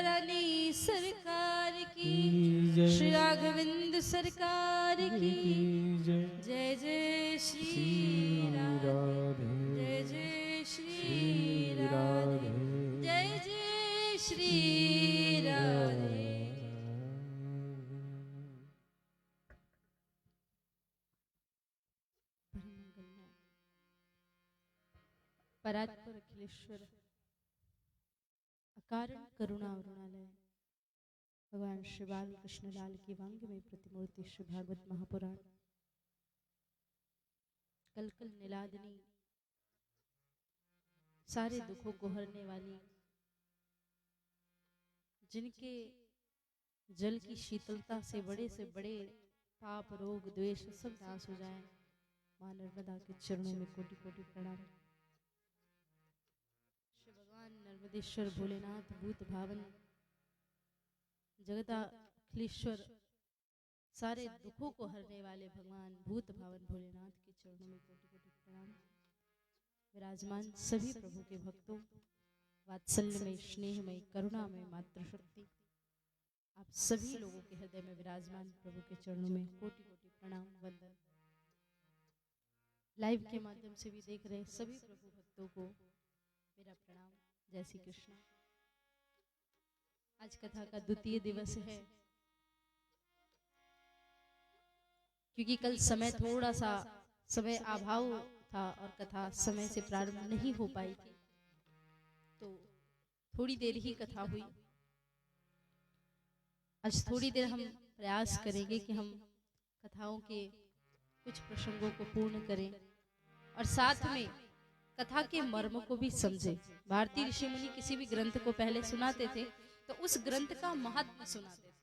रानी सरकार की, श्री राघवेंद्र सरकार की जय। जय श्री राधे, जय जय श्री राधे, जय जय श्री राधे। परात्पर अखिलेश्वर अकारण करुणा अरुणालय भगवान श्री बाल कृष्ण लाल की वांग में प्रतिमूर्ति श्री भागवत महापुराण कल कल निलादनी, सारे दुखों को हरने वाली, जिनके जल की शीतलता से बड़े पाप रोग द्वेष सब नाश हो जाए, मां नर्मदा के चरणों में कोटि कोटि प्रणाम। श्री भगवान नर्मदेश्वर भोलेनाथ भूत भावन जगदाखिलेश्वर, सारे दुखों को हरने वाले भगवान भूत भावन भोलेनाथ के चरणों में कोटि कोटि प्रणाम। विराजमान सभी प्रभु के भक्तों, वात्सल्य में, स्नेह में, करुणा में, मातृशक्ति, आप सभी लोगों के हृदय में विराजमान प्रभु के चरणों में कोटि कोटि प्रणाम वंदन। लाइव के माध्यम से भी देख रहे सभी प्रभु भक्तों को मेरा प्रणाम। जय श्री कृष्ण। आज कथा का द्वितीय दिवस है, क्योंकि कल समय थोड़ा सा समय अभाव था और कथा समय से प्रारंभ नहीं हो पाई थी, तो थोड़ी देर ही कथा हुई। आज थोड़ी देर हम प्रयास करेंगे कि हम कथाओं के कुछ प्रसंगों को पूर्ण करें और साथ में कथा के मर्म को भी समझें। भारतीय ऋषि मुनि किसी भी ग्रंथ को पहले सुनाते थे तो उस ग्रंथ का महत्व सुनाते थे।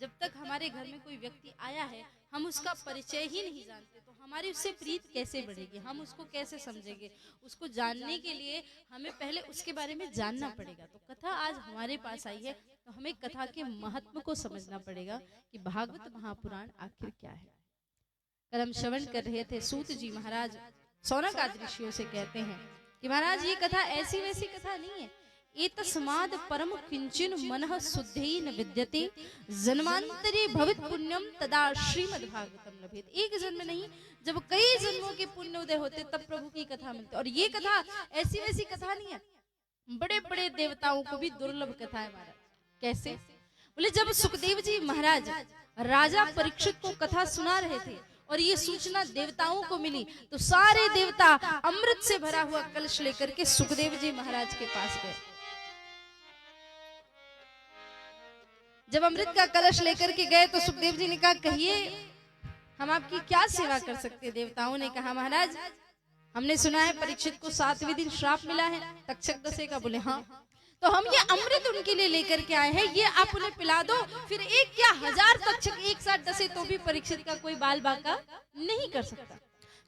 जब तक हमारे घर में कोई व्यक्ति आया है, हम उसका परिचय ही नहीं जानते तो हमारी उससे प्रीत कैसे बढ़ेगी, हम उसको कैसे समझेंगे। उसको जानने के लिए हमें पहले उसके बारे में जानना पड़ेगा। तो कथा आज हमारे पास आई है तो हमें कथा के महत्व को समझना पड़ेगा कि भागवत महापुराण आखिर क्या है। कल हम श्रवण कर रहे थे, सूत जी महाराज शौनक आदि ऋषियों से कहते हैं कि महाराज ये कथा ऐसी वैसी कथा नहीं है। एतस्माद् परम किंचन मनः शुद्धि न विद्यते, जन्मांतरे भवित पुण्यम तदा श्रीमद् भागवतम लभेत। एक जन्म नहीं, जब कई जन्मों के पुण्य उदय होते तब प्रभु की कथा मिलती। और ये कथा ऐसी वैसी कथा नहीं है, बड़े बड़े देवताओं को भी दुर्लभ कथा है महाराज। कैसे? बोले जब सुखदेव जी महाराज राजा परीक्षित को कथा सुना रहे थे और ये सूचना देवताओं को मिली, तो सारे देवता अमृत से भरा हुआ कलश लेकर के सुखदेव जी महाराज के पास गए। जब अमृत का कलश लेकर के गए तो सुखदेव जी ने कहा, कहिए हम आपकी क्या सेवा कर सकते हैं। देवताओं ने कहा, महाराज हमने सुना है परीक्षित को 7वें दिन श्राप मिला है तक्षक दशे का। बोले हाँ, तो हम ये अमृत उनके लिए लेकर के आए हैं, ये आप उन्हें पिला दो। फिर एक क्या 1000 तक्षक एक साथ डसे तो भी परीक्षित का कोई बाल बांका नहीं कर सकता।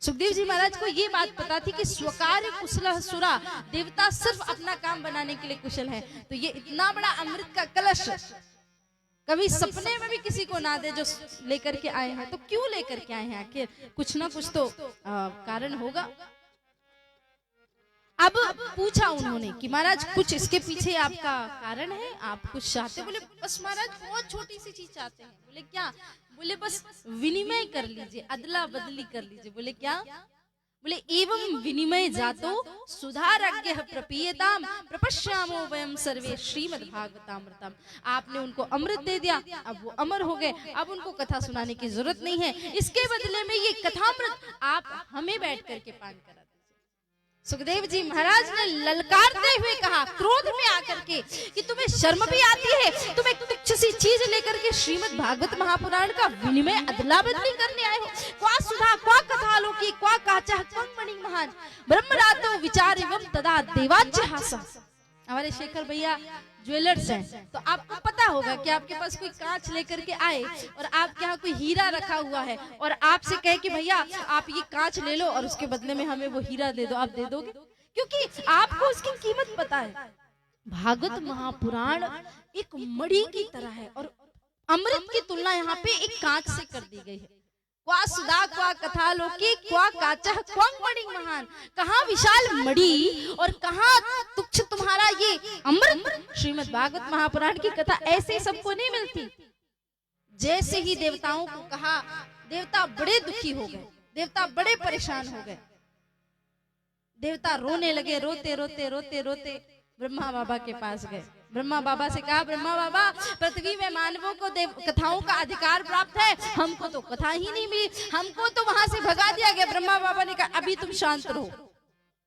सुखदेव जी महाराज को ये बात पता थी कि स्वकार्य कुशलः सुरा, देवता सिर्फ अपना काम बनाने के लिए कुशल है। तो ये इतना बड़ा अमृत का कलश कभी सपने में भी किसी को ना दे जो लेकर के आए हैं। तो क्यों लेकर के आए हैं, आखिर कुछ ना कुछ तो कारण होगा। अब पूछा उन्होंने कि महाराज कुछ इसके पीछे आपका कारण है, आप कुछ चाहते? बोले बस महाराज बहुत छोटी सी चीज चाहते हैं। बोले क्या? बोले बस विनिमय कर लीजिए, अदला बदली कर लीजिए। बोले क्या? बोले एवं विनिमय जातो सुधारज्ञ प्रपीयताम प्रपश्यामो वयम सर्वे श्रीमद् भागवतामृतम। आपने उनको अमृत दे दिया, अब वो अमर हो गए, अब उनको कथा सुनाने की जरूरत नहीं है। इसके बदले में ये कथामृत आप हमें बैठ करके पान करा। सुखदेव जी महाराज ने ललकारते हुए कहा, क्रोध में आकर के, कि तुम्हें शर्म भी आती है, तुम एक तुच्छ सी चीज लेकर के श्रीमद् भागवत महापुराण का विनिमय अदला बदली करने आए हो। क्वा सुधा क्वा कथालोकी क्वा काचा क्वा मणि महान ब्रह्मरातो विचार एवं तदा देवाच्य हासा। हमारे शेखर भैया ज्वेलर्स हैं, तो आपको पता होगा कि आपके पास कोई कांच लेकर के आए और आपके यहाँ कोई हीरा रखा हुआ है और आपसे कहे कि भैया आप ये कांच ले लो और उसके बदले में हमें वो हीरा दे दो, आप दे दोगे? क्योंकि आपको उसकी कीमत पता है। भागवत महापुराण एक मणि की तरह है और अमृत की तुलना यहाँ पे एक कांच से कर दी गई है। क्वा सुधा क्वा कथा लोकी क्वा काचा क्वांग मणि महान, कहाँ विशाल मणि और कहाँ तुच्छ तुम्हारा ये अमृत। श्रीमद् भागवत महापुराण की कथा ऐसे सबको नहीं मिलती। जैसे ही देवताओं को कहा, देवता बड़े दुखी हो गए, देवता बड़े परेशान हो गए, देवता रोने लगे। रोते रोते रोते रोते ब्रह्मा बाबा के पास गए। ब्रह्मा बाबा से कहा, ब्रह्मा बाबा, पृथ्वी में मानवों को कथाओं का अधिकार प्राप्त है, हमको तो कथा ही नहीं मिली, हमको तो वहां से भगा दिया गया। ब्रह्मा बाबा ने कहा, अभी तुम शांत रहो,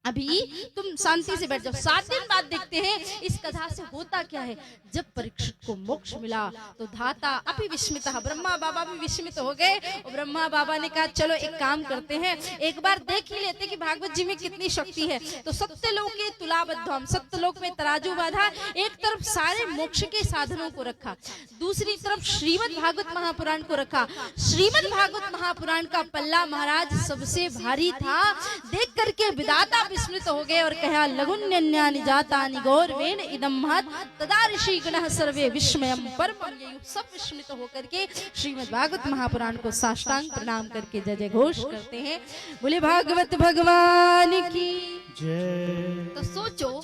अभी तुम शांति से बैठ जाओ। 7 दिन बाद देखते हैं इस कथा से होता क्या है। जब परीक्षित को मोक्ष मिला तो धाता अभी विस्मित, ब्रह्मा बाबा भी विस्मित हो गए। और ब्रह्मा बाबा ने कहा, चलो एक काम करते हैं, एक बार देख ही लेते कि भागवत जी में कितनी शक्ति है। तो सत्यलोक के तुलाबद्ध, सत्यलोक में तराजू बांधा, एक तरफ सारे मोक्ष के साधनों को रखा, दूसरी तरफ श्रीमद् भागवत महापुराण को रखा। श्रीमद् भागवत महापुराण का पल्ला महाराज सबसे भारी था। देख करके विधाता विस्मित हो गए और कहा, लघुन्यन्यानि जातानि गौरवेण इदं महत्, तदा ऋषि गणः सर्वे विस्मयं परमं ययुः। सब विस्मित होकर के श्रीमद् भागवत महापुराण को साष्टांग प्रणाम करके जय जय घोष करते हैं। बोले भागवत भगवान की जय। तो सोचो,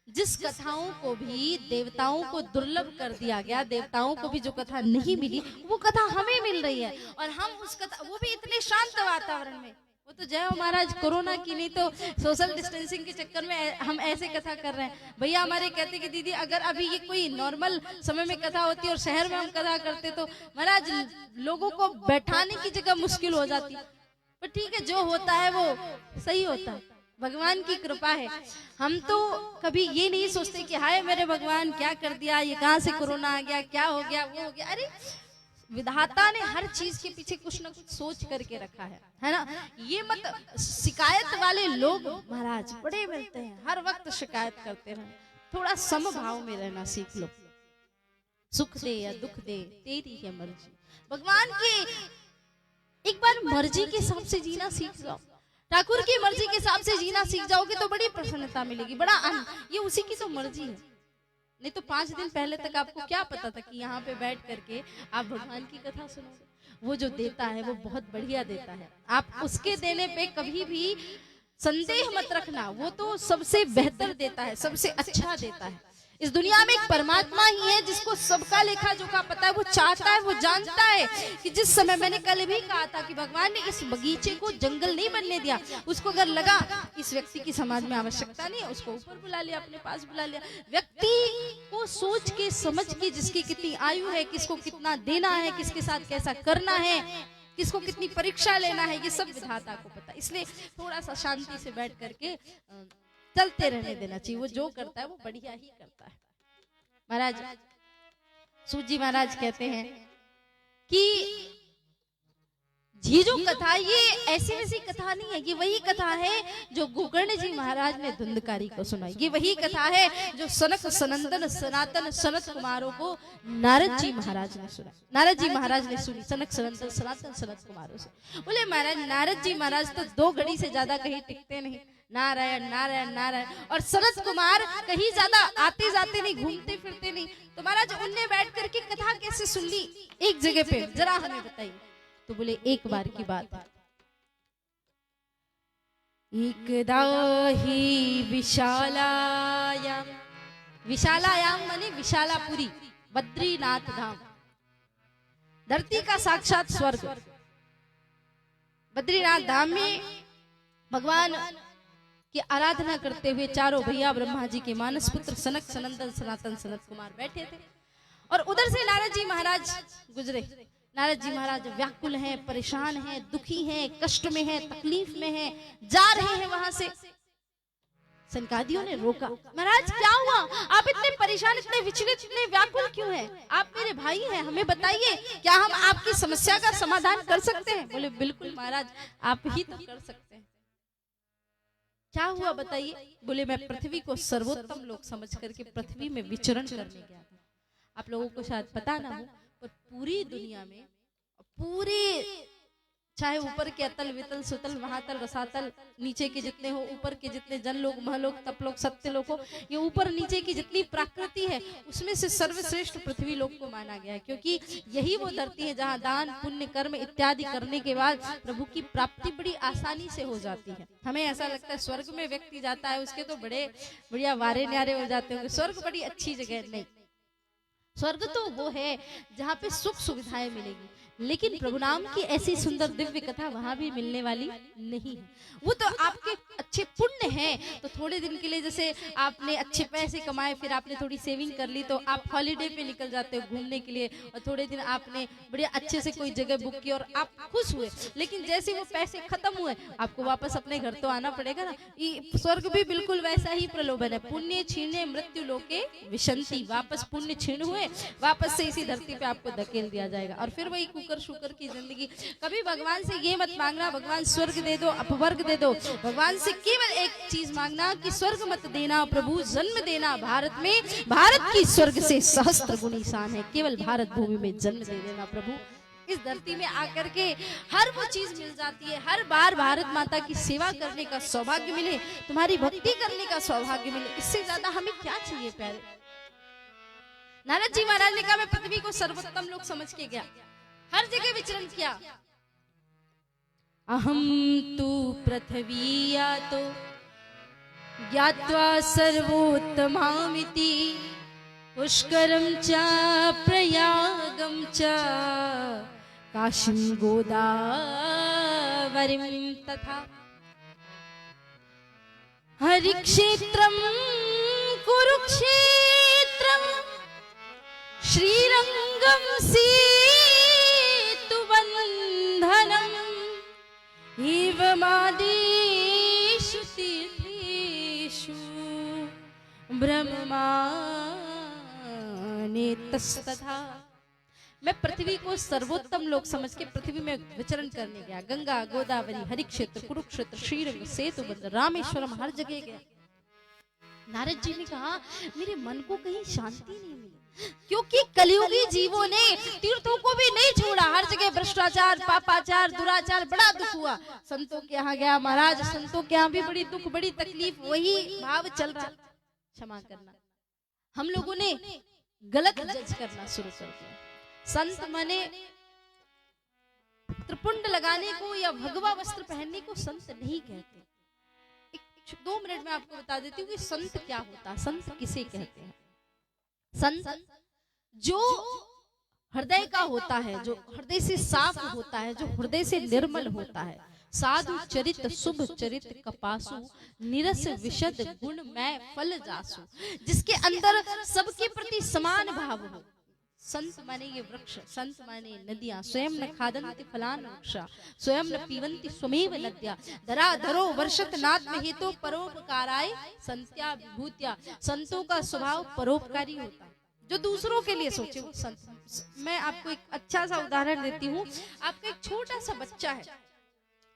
जिस कथाओं को भी देवताओं को दुर्लभ कर दिया गया, देवताओं को भी जो कथा नहीं मिली, वो कथा हमें मिल रही है। और हम उस कथा, वो भी इतने शांत वातावरण में। वो तो जय हो महाराज, कोरोना की नहीं तो सोशल डिस्टेंसिंग के चक्कर में हम ऐसे कथा कर रहे हैं। भैया हमारे कहते कि दीदी, अगर अभी ये कोई नॉर्मल समय में कथा होती और शहर में हम कथा करते तो महाराज लोगों को बैठाने की जगह मुश्किल हो जाती। पर ठीक है, जो होता है वो सही होता है, भगवान की कृपा है। हम तो कभी ये नहीं सोचते कि हाय मेरे भगवान क्या कर दिया, ये कहां से कोरोना आ गया, क्या हो गया, वो हो गया। अरे विधाता ने हर चीज के पीछे कुछ ना कुछ सोच करके रखा है ना। ये मत, शिकायत वाले लोग महाराज बड़े मिलते हैं, हर वक्त शिकायत करते रहे। थोड़ा समभाव में रहना सीख लो। सुख दे या दुख दे तेरी है मर्जी, भगवान की एक बार मर्जी के हिसाब से जीना सीख जाओ। ठाकुर की मर्जी के हिसाब से जीना सीख जाओगे तो बड़ी प्रसन्नता मिलेगी, बड़ा ये उसी की तो मर्जी है। नहीं तो 5 दिन पहले तक आपको क्या पता था कि यहाँ पे बैठ करके आप भगवान की कथा सुनोगे। वो जो देता है वो बहुत बढ़िया देता है, आप उसके देने पे कभी भी संदेह मत रखना। वो तो सबसे बेहतर देता है, सबसे अच्छा देता है। इस दुनिया में एक परमात्मा ही है जिसको सबका लेखा जोखा पता है। वो चाहता है, वो जानता है कि जिस समय, मैंने कल भी कहा था कि भगवान ने इस बगीचे को जंगल नहीं बनने दिया। उसको अगर लगा इस व्यक्ति की समाज में आवश्यकता नहीं है, उसको ऊपर बुला लिया, अपने पास बुला लिया। व्यक्ति को सोच के समझ के, जिसकी कितनी आयु है, किसको कितना देना है, किसके साथ कैसा करना है, किसको कितनी परीक्षा लेना है, ये सब विधाता को पता। इसलिए थोड़ा सा शांति से बैठ करके चलते रहने देना चाहिए। वो जो करता है वो बढ़िया ही करता है। महाराज सूजी महाराज कहते हैं कि ये जो कथा, ये ऐसी वैसी कथा नहीं है, ये वही कथा है जो गोकर्ण जी महाराज ने धुंधकारी को सुनाई। ये वही कथा है जो सनक सनंदन सनातन सनत कुमारों को नारद जी महाराज ने सुनाई। नारद जी महाराज ने सुनी सनक सनंदन सनातन सनत कुमारों से। बोले महाराज, नारद जी महाराज तो 2 घड़ी से ज्यादा कहीं टिकते नहीं, नारायण नारायण नारायण। और सनत कुमार कहीं ज्यादा आते जाते नहीं, घूमते फिरते नहीं। तो महाराज उनने बैठ करके कथा कैसे सुन ली एक जगह पे, जरा हमें बताइए। तो बोले एक बार की बात है, एकदा ही विशालायाम, विशालायाम माने विशालापुरी, बद्रीनाथ धाम, धरती का साक्षात स्वर्ग। बद्रीनाथ धाम में भगवान की आराधना करते हुए चारों भैया ब्रह्मा जी के मानस पुत्र सनक सनंदन सनातन सनत कुमार बैठे थे। और उधर से नारद जी महाराज गुजरे। नारद जी महाराज व्याकुल हैं, परेशान हैं, दुखी हैं, कष्ट में हैं, तकलीफ में हैं, जा रहे हैं वहां से। सनकादियों ने रोका, महाराज क्या हुआ, आप इतने परेशान, इतने विचलित, इतने व्याकुल क्यों हैं? आप मेरे भाई हैं, हमें बताइए, क्या हम आपकी समस्या का समाधान कर सकते हैं? बोले बिल्कुल महाराज, आप ही तो कर सकते हैं। क्या हुआ बताइए? बोले मैं पृथ्वी को सर्वोत्तम लोक समझ करके पृथ्वी में विचरण करने गया था। आप लोगों को शायद पता ना हो, पर पूरी दुनिया में, पूरे चाहे ऊपर के अतल वितल सुतल महातल रसातल, नीचे के जितने हो, ऊपर के जितने जनलोक महलोक तपलोक सत्यलोक हो, ये ऊपर नीचे की जितनी प्रकृति है उसमें से सर्वश्रेष्ठ पृथ्वी लोक को माना गया है, क्योंकि यही वो धरती है जहाँ दान पुण्य कर्म इत्यादि करने के बाद प्रभु की प्राप्ति बड़ी आसानी से हो जाती है। हमें ऐसा लगता है स्वर्ग में व्यक्ति जाता है उसके तो बड़े बढ़िया वारे न्यारे हो जाते होंगे, स्वर्ग बड़ी अच्छी जगह नहीं। स्वर्ग तो वो है जहाँ पे सुख सुविधाएं मिलेगी, लेकिन प्रभु नाम की ऐसी सुंदर दिव्य कथा वहां भी मिलने वाली नहीं है। वो तो आपके अच्छे पुण्य हैं, तो थोड़े दिन के लिए जैसे आपने अच्छे पैसे कमाए, फिर आपने थोड़ी सेविंग कर ली, तो आप हॉलीडे पे निकल जाते हो घूमने के लिए, और थोड़े दिन आपने बढ़िया अच्छे से कोई जगह बुक की और आप खुश हुए, लेकिन जैसे वो पैसे खत्म हुए आपको वापस अपने घर तो आना पड़ेगा ना। स्वर्ग भी बिल्कुल वैसा ही प्रलोभन है। पुण्य छीने मृत्यु लोके विशंति, वापस पुण्य छीन हुए वापस से इसी धरती पे आपको धकेल दिया जाएगा, और फिर वही कुकर शुकर की जिंदगी। कभी भगवान से ये मत मांगना भगवान स्वर्ग दे दो अपवर्ग दे दो, भगवान से केवल एक चीज मांगना कि स्वर्ग मत देना प्रभु, जन्म देना भारत में, भारत की स्वर्ग से सहस्त्र गुनी शान है, केवल भारत भूमि में जन्म दे देना प्रभु। इस धरती में आकर के हर वो चीज मिल जाती है, हर बार भारत माता की सेवा करने का सौभाग्य मिले, तुम्हारी भक्ति करने का सौभाग्य मिले, इससे ज्यादा हमें क्या चाहिए प्यारे। नारद जी महाराज ने कहा मैं पृथ्वी को सर्वोत्तम लोक समझ के गया, हर जगह विचरण किया। अहम तु पृथ्वीया तो ज्ञात्वा सर्वोत्तमामिति, पुष्करम च प्रयागम च काशीं गोदावरीं तथा हरिक्षेत्रम कुरुक्षेत्रम श्रीरंगम सेतुबंधनम एवमादिषु तीर्थेषु ब्रह्मानेतस्तथा। मैं पृथ्वी को सर्वोत्तम लोक समझ के पृथ्वी में विचरण करने गया। गंगा गोदावरी हरिक्षेत्र कुरुक्षेत्र श्रीरंग सेतुबंधन रामेश्वरम हर जगह गया। नारद जी ने कहा मेरे मन को कहीं शांति नहीं मिली, क्योंकि कलियुगी जीवों ने तीर्थों को भी नहीं छोड़ा, हर जगह भ्रष्टाचार पापाचार दुराचार, बड़ा दुख हुआ। संतों के यहाँ गया महाराज, संतों के यहाँ भी बड़ी दुख बड़ी तकलीफ, वही भाव चल रहा। क्षमा करना, हम लोगों ने गलत जज करना शुरू कर दिया। संत माने त्रिपुंड लगाने को या भगवा वस्त्र पहनने को संत नहीं कहते। 2 मिनट में आपको बता देती हूँ कि संत क्या होता है, संत किसे कहते हैं। संत जो हृदय का होता है, जो हृदय से साफ होता है, जो हृदय से निर्मल होता है, साधु चरित शुभ चरित कपासु, निरस विशद गुण मैं फल जासु, जिसके अंदर सबके प्रति समान भाव हो। संत माने ये वृक्ष, संत माने नदियां, स्वयं न खादन्ति फलान वृक्षा, स्वयं न पीवन्ति स्वमेव नद्या, धरा धरो वर्षत नात्म हेतु परोपकाराय संत्या विभूत्या। संतों का स्वभाव परोपकारी होता है, जो दूसरों के लिए सोचे वो संत। मैं आपको एक अच्छा सा उदाहरण देती हूँ। आपका एक छोटा सा बच्चा है,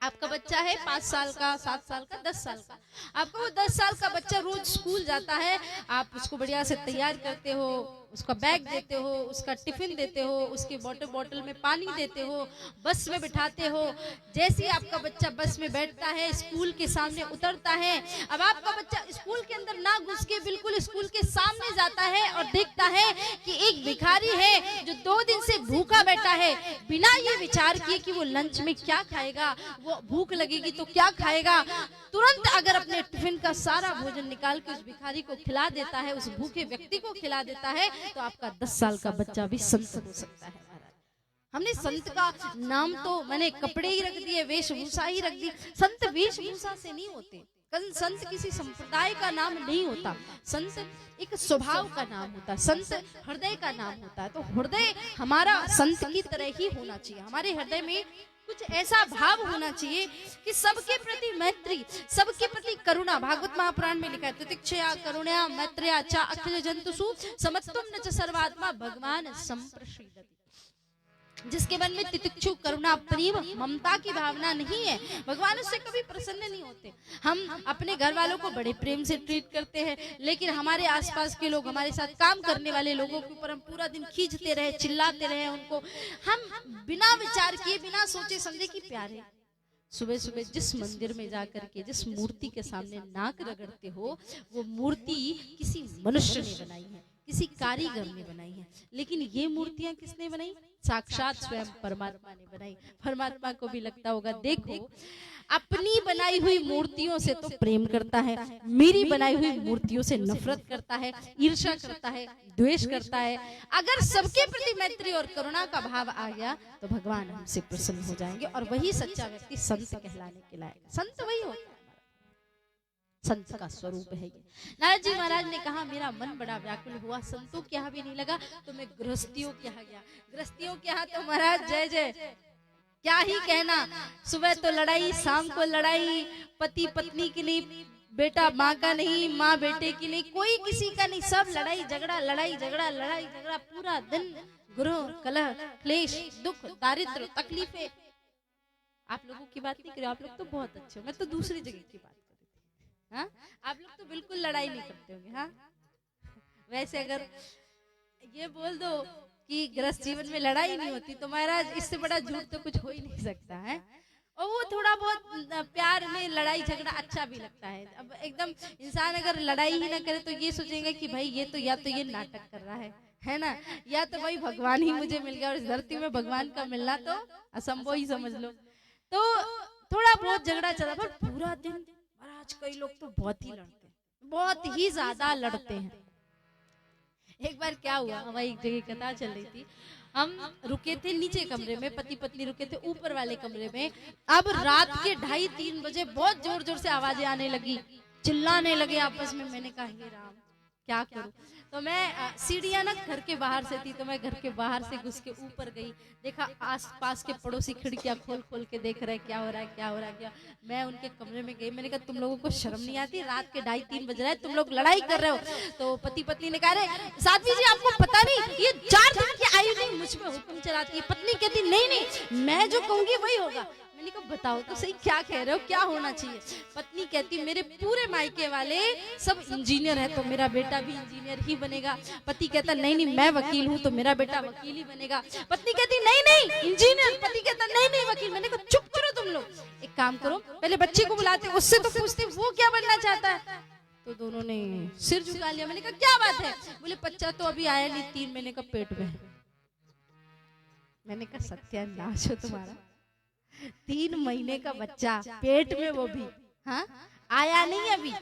आपका बच्चा है 5 साल का 7 साल का 10 साल का, आपका वो 10 साल का बच्चा रोज स्कूल जाता है, आप उसको बढ़िया से तैयार करते हो, उसका बैग देते हो, उसका टिफिन देते हो, उसके बोतल में पानी देते हो, बस में बिठाते हो। जैसे आपका बच्चा बस में बैठता है, स्कूल के सामने उतरता है, अब आपका बच्चा स्कूल के अंदर ना घुस के बिल्कुल स्कूल के सामने जाता है और देखता है कि एक भिखारी है जो 2 दिन से भूखा बैठा है, बिना ये विचार किए कि वो लंच में क्या खाएगा, वो भूख लगेगी तो क्या खाएगा, तुरंत अगर अपने टिफिन का सारा भोजन निकाल के उस भिखारी को खिला देता है, उस भूखे व्यक्ति को खिला देता है, तो आपका 10 साल का बच्चा भी संत हो सकता है। हमने संत का नाम तो मैंने कपड़े ही रख दिए, वेशभूषा ही रख दी। संत वेशभूषा से नहीं होते, संत किसी संप्रदाय का नाम नहीं होता, संत एक स्वभाव का नाम होता है, संत हृदय का नाम होता है। तो हृदय हमारा संत की तरह ही होना चाहिए। हमारे हृदय में कुछ ऐसा भाव होना चाहिए कि सबके प्रति मैत्री, सबके प्रति करुणा। भागवत महापुराण में लिखा है तितिक्षया करुणया मैत्र्या च अखिल जंतुषु समत्वम न च सर्वात्मा भगवान संप्रसीदति। जिसके मन में तितिक्षु करुणा प्रेम ममता की भावना नहीं है, भगवान उससे कभी प्रसन्न नहीं होते। हम अपने घर वालों को बड़े प्रेम से ट्रीट करते हैं, लेकिन हमारे आसपास के लोग, हमारे साथ काम करने वाले लोगों के ऊपर हम पूरा दिन खींचते रहे, चिल्लाते रहे, उनको हम बिना विचार किए, बिना सोचे समझे कि प्यारे। सुबह सुबह जिस मंदिर में जाकर के जिस मूर्ति के सामने नाक रगड़ते हो, वो मूर्ति किसी मनुष्य ने बनाई है, किसी कारीगर ने बनाई है। लेकिन ये मूर्तियां किसने बनाई? साक्षात स्वयं परमात्मा ने बनाई। परमात्मा को भी लगता होगा, देखो अपनी बनाई हुई मूर्तियों से तो प्रेम करता है, मेरी बनाई हुई मूर्तियों से नफरत करता है, ईर्ष्या करता है, द्वेष करता है। अगर सबके प्रति मैत्री और करुणा का भाव आ गया तो भगवान हमसे प्रसन्न हो जाएंगे, और वही सच्चा व्यक्ति संत कहलाने के लायक। संत वही होता है, संत का स्वरूप है ये। नारद जी महाराज ने कहा, मेरा मन बड़ा व्याकुल हुआ, संतों के यहाँ भी नहीं लगा तो मैं गृहस्थियों के यहाँ गया। गृहस्थियों के यहाँ तो महाराज जय जय, क्या ही कहना। सुबह तो लड़ाई, शाम को लड़ाई, पति पत्नी के लिए, बेटा माँ का नहीं, माँ बेटे के लिए, कोई किसी का नहीं, सब लड़ाई झगड़ा, लड़ाई झगड़ा, लड़ाई झगड़ा, पूरा दिन गृह कलह, क्लेश, दुख, दारिद्र, तकलीफें। आप लोगों की बात नहीं करो, आप लोग तो बहुत अच्छे हो, मैं तो दूसरी जगह की बात। हाँ? आप लोग तो बिल्कुल लड़ाई नहीं करते होंगे। हाँ? वैसे अगर ये बोल दो कि गृहस्थ जीवन में लड़ाई नहीं होती तो महाराज इससे बड़ा झूठ तो कुछ हो ही नहीं सकता है। और वो थोड़ा बहुत प्यार में लड़ाई झगड़ा अच्छा भी लगता है। अब एकदम इंसान अगर लड़ाई ही ना करे तो ये सोचेंगे कि भाई ये तो या तो ये नाटक कर रहा है ना, या तो भाई भगवान ही मुझे मिल गया, और इस धरती में भगवान का मिलना तो असंभव ही समझ लो। तो थोड़ा बहुत झगड़ा चला, पर पूरा दिन महाराज कई लोग तो बहुत ही लड़ते हैं, बहुत ही ज्यादा लड़ते हैं। एक बार क्या हुआ, हमारी एक जगह कथा चल रही थी, हम रुके थे नीचे कमरे में, पति पत्नी रुके थे ऊपर वाले कमरे में। अब रात के 2:30-3 बजे बहुत जोर जोर से आवाजें आने लगी, चिल्लाने लगे आपस में। मैंने कहा हे राम क्या करूं, तो मैं सीढ़ियां ना घर के बाहर से थी, तो मैं घर के बाहर से घुस के ऊपर गई, देखा आस पास के पड़ोसी खिड़कियां खोल खोल के देख रहे क्या हो रहा है, क्या हो रहा है, क्या। मैं उनके कमरे में गई, मैंने कहा तुम लोगों को शर्म नहीं आती, रात के 2:30-3 बज रहे हैं, तुम लोग लड़ाई कर रहे हो। तो पति पत्नी ने कहा, साध्वी जी आपको पता नहीं, ये 4 दिन की आयु नहीं मुझ पे हुक्म चलाती है। पत्नी कहती नहीं नहीं मैं जो कहूंगी वही होगा। मैंने कहा बताओ तो सही क्या कह रहे हो, क्या होना चाहिए। पत्नी कहती मेरे पूरे मायके वाले सब इंजीनियर है तो मेरा बेटा भी इंजीनियर ही बनेगा। पति कहता नहीं नहीं मैं वकील हूँ तो मेरा बेटा वकील ही बनेगा। पत्नी कहती नहीं नहीं इंजीनियर, पति कहता नहीं नहीं वकील। मैंने कहा चुप करो तुम लोग, एक काम करो पहले बच्चे को बुलाते, उससे तो पूछते वो क्या बनना चाहता है। तो दोनों ने सिर झुका लिया। मैंने कहा क्या बात है, बोले बच्चा तो अभी आया नहीं, 3 महीने का पेट में। मैंने कहा सत्यानाश हो तुम्हारा, 3 महीने का बच्चा पेट में, वो भी हाँ आया नहीं अभी,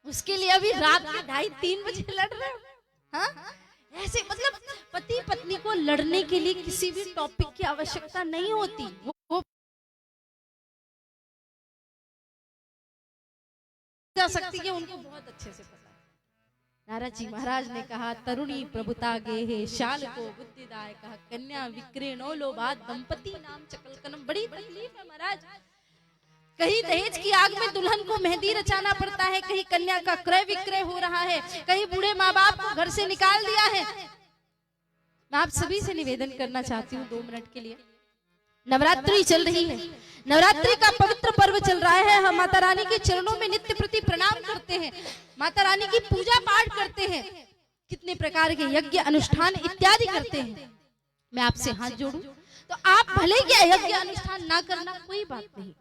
उसके लिए अभी रात के 2:30-3 बजे लड़ रहे हो। हाँ ऐसे मतलब पति पत्नी को लड़ने के लिए किसी भी टॉपिक की आवश्यकता नहीं होती, वो जा सकती है, उनको बहुत अच्छे से पता है। नारद जी महाराज ने कहा तरुणी प्रभुता गे शाल को बुद्धिदायक कन्या विक्रेणो लोभात दंपति नाम चकलकनम। बड़ी तकलीफ है महाराज, कहीं दहेज की आग में दुल्हन को मेहंदी रचाना पड़ता है, कहीं कन्या का क्रय विक्रय हो रहा है, कहीं बूढ़े माँ बाप को घर से निकाल दिया है। मैं आप सभी से निवेदन करना चाहती हूँ 2 मिनट के लिए, नवरात्रि चल रही है, नवरात्रि का पवित्र पर्व चल रहा है। हम माता रानी के चरणों में नित्य प्रति प्रणाम करते हैं, माता रानी की पूजा पाठ करते हैं, कितने प्रकार के यज्ञ अनुष्ठान इत्यादि करते हैं। मैं आपसे हाथ जोड़ूं तो आप भले ही यज्ञ अनुष्ठान ना करना कोई बात नहीं,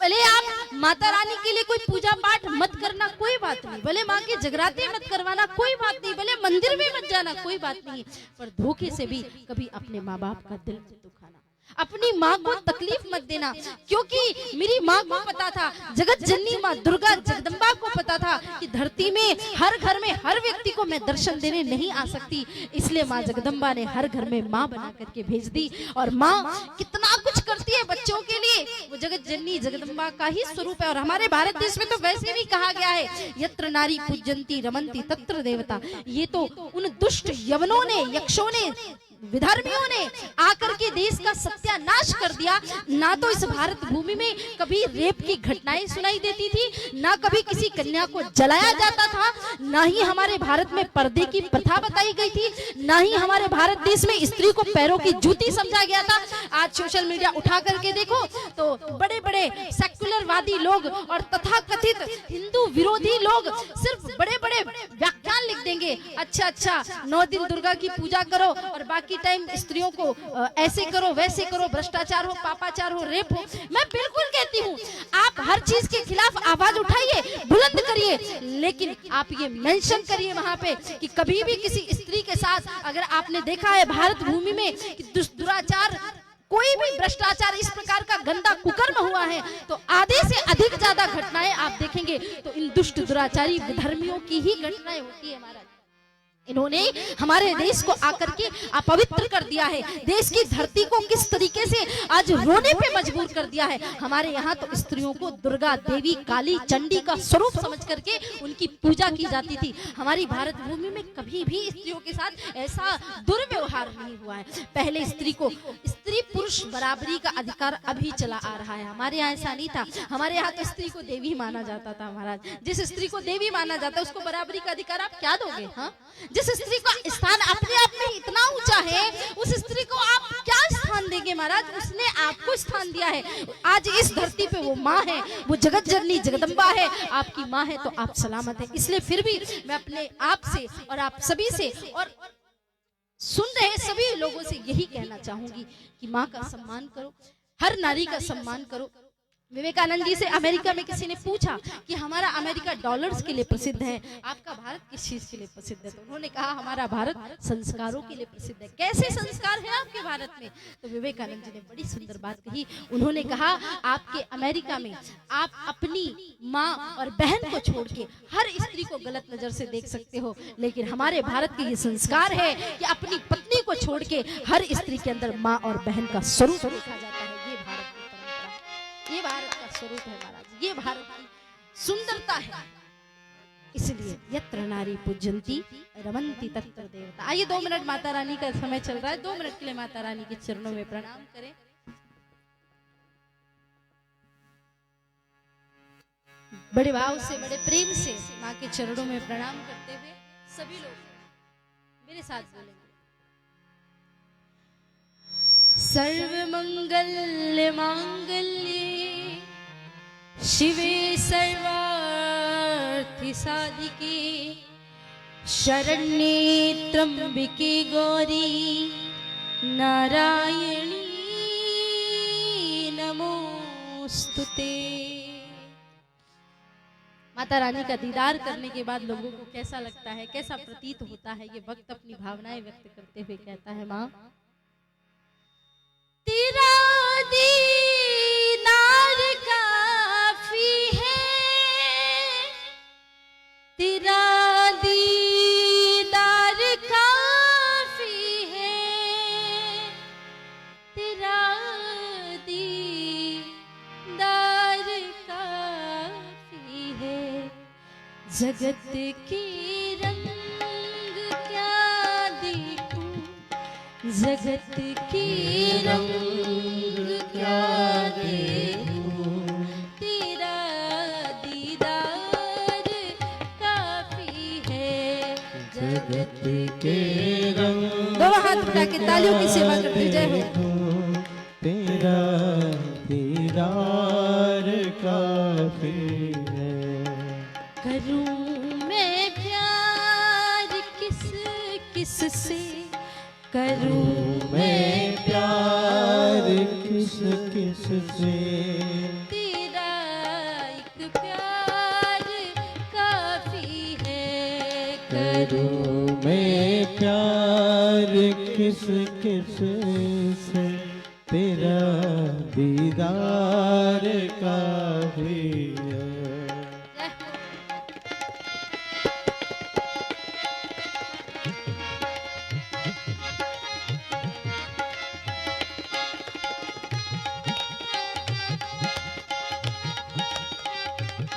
भले आप माता रानी के लिए कोई पूजा पाठ मत करना कोई बात नहीं, भले माँ के जगराते मत करवाना कोई बात नहीं, भले मंदिर में मत जाना कोई बात नहीं, पर धोखे से भी कभी अपने माँ बाप का दिल मत दुखाना, अपनी माँ को तकलीफ मत देना। क्योंकि मेरी माँ को पता था, जगत जननी माँ दुर्गा जगदम्बा को पता था कि धरती में हर घर में हर व्यक्ति को मैं दर्शन देने नहीं आ सकती, इसलिए माँ जगदम्बा ने हर घर में माँ बना करके भेज दी। और माँ कितना कुछ करती है बच्चों के लिए, वो जगत जननी जगदम्बा का ही स्वरूप है। और हमारे भारत देश में तो वैसे भी कहा गया है यत्र नारी पूजंती रमंती तत्र देवता। ये तो उन दुष्ट यवनों ने, यक्षों ने विधर्मियों ने आकर के देश का सत्यानाश कर दिया। ना तो इस भारत भूमि में कभी रेप की घटनाएं सुनाई देती थी, ना कभी किसी कन्या को जलाया जाता था, ना ही हमारे भारत में पर्दे की प्रथा बताई गई थी, ना ही हमारे भारत देश में स्त्री को पैरों की जूती समझा गया था। आज सोशल मीडिया उठा करके देखो तो बड़े बड़े सेक्युलरवादी लोग और तथाकथित हिंदू विरोधी लोग सिर्फ बड़े बड़े व्याख्यान लिख देंगे, अच्छा 9 दिन दुर्गा की पूजा करो और बाकी टाइम स्त्रियों को ऐसे करो वैसे करो, भ्रष्टाचार हो, पापाचार हो, रेप हो। मैं बिल्कुल कहती हूँ आप हर चीज के खिलाफ आवाज उठाइए, बुलंद करिए, लेकिन आप ये मेंशन करिए वहां पे कि कभी भी किसी स्त्री के साथ अगर आपने देखा है भारत भूमि में कि दुराचार, कोई भी भ्रष्टाचार इस प्रकार का गंदा कुकर्म हुआ है, तो आधे से अधिक ज्यादा घटनाएं आप देखेंगे तो इन दुष्ट दुराचारी विधर्मियों की ही घटनाएं होती है। महाराज इन्होंने हमारे देश को आकर के अपवित्र कर दिया है, देश की धरती को किस तरीके से आज रोने पे मजबूर कर दिया है। हमारे यहाँ तो स्त्रियों को दुर्गा देवी, काली, चंडी का स्वरूप समझ करके उनकी पूजा की जाती थी। हमारी भारत भूमि में कभी भी स्त्रियों के साथ ऐसा दुर्व्यवहार नहीं हुआ है। पहले स्त्री पुरुष बराबरी का अधिकार अभी चला आ रहा है, हमारे यहाँ ऐसा नहीं था। हमारे यहाँ तो स्त्री को देवी माना जाता था। महाराज जिस स्त्री को देवी माना जाता है उसको बराबरी का अधिकार आप क्या दोगे? हाँ, जिस स्त्री का स्थान अपने आप में इतना ऊंचा है उस स्त्री को आप क्या स्थान देंगे? महाराज उसने आपको स्थान दिया है। आज इस धरती पे वो माँ है, वो जगत जननी जगदम्बा है, आपकी माँ है, तो आप सलामत है। इसलिए फिर भी मैं अपने आप से और आप सभी से और सुन रहे सभी लोगों से यही कहना चाहूंगी कि माँ का सम्मान करो, हर नारी का सम्मान करो। विवेकानंद जी से अमेरिका में किसी ने पूछा कि हमारा अमेरिका डॉलर्स के लिए प्रसिद्ध है, आपका भारत किस चीज के लिए प्रसिद्ध है? तो उन्होंने कहा हमारा भारत संस्कारों के लिए प्रसिद्ध है। कैसे संस्कार है आपके भारत में? तो विवेकानंद जी ने बड़ी सुंदर बात कही। उन्होंने कहा आपके अमेरिका में आप अपनी माँ और बहन को छोड़ के हर स्त्री को गलत नजर से देख सकते हो, लेकिन हमारे भारत के ये संस्कार है कि अपनी पत्नी को छोड़ के हर स्त्री के अंदर माँ और बहन का स्वरूप देखा जाता है। ये भारत का स्वरूप है महाराज, ये भारत की सुंदरता है। इसलिए यत्र नारी पूजन्ति रमन्ति तत्र देवता। आइए 2 मिनट माता रानी का समय चल रहा है, 2 मिनट के लिए माता रानी के चरणों में प्रणाम करें। बड़े भाव से, बड़े प्रेम से माँ के चरणों में प्रणाम करते हुए सभी लोग मेरे साथ बोलेंगे। सर्वमंगल मांगल्ये शिवे सर्वार्थ साधिके शरण्ये त्र्यंबके गौरी नारायणी नमोस्तुते। माता रानी का दीदार करने के बाद लोगों को कैसा लगता है, कैसा प्रतीत होता है? ये वक्त अपनी भावनाएं व्यक्त करते हुए कहता है, माँ तेरा दीदार काफी है, तेरा दीदार काफी है, तेरा दीदार काफी है। जगत के रंग क्या देखूं, जगत के रंग क्या देखूं, तेरा दीदार काफी है। जगत के रंग, दोनों हाथ उठा के तालियों की सेवा करते जय हो। तेरा दीदार काफी है। करूं मैं प्यार किस किस से, करूं मैं प्यार किस किस से, तेरा एक प्यार काफी है। करूं मैं प्यार किस किस से, तेरा दीदार काफी है।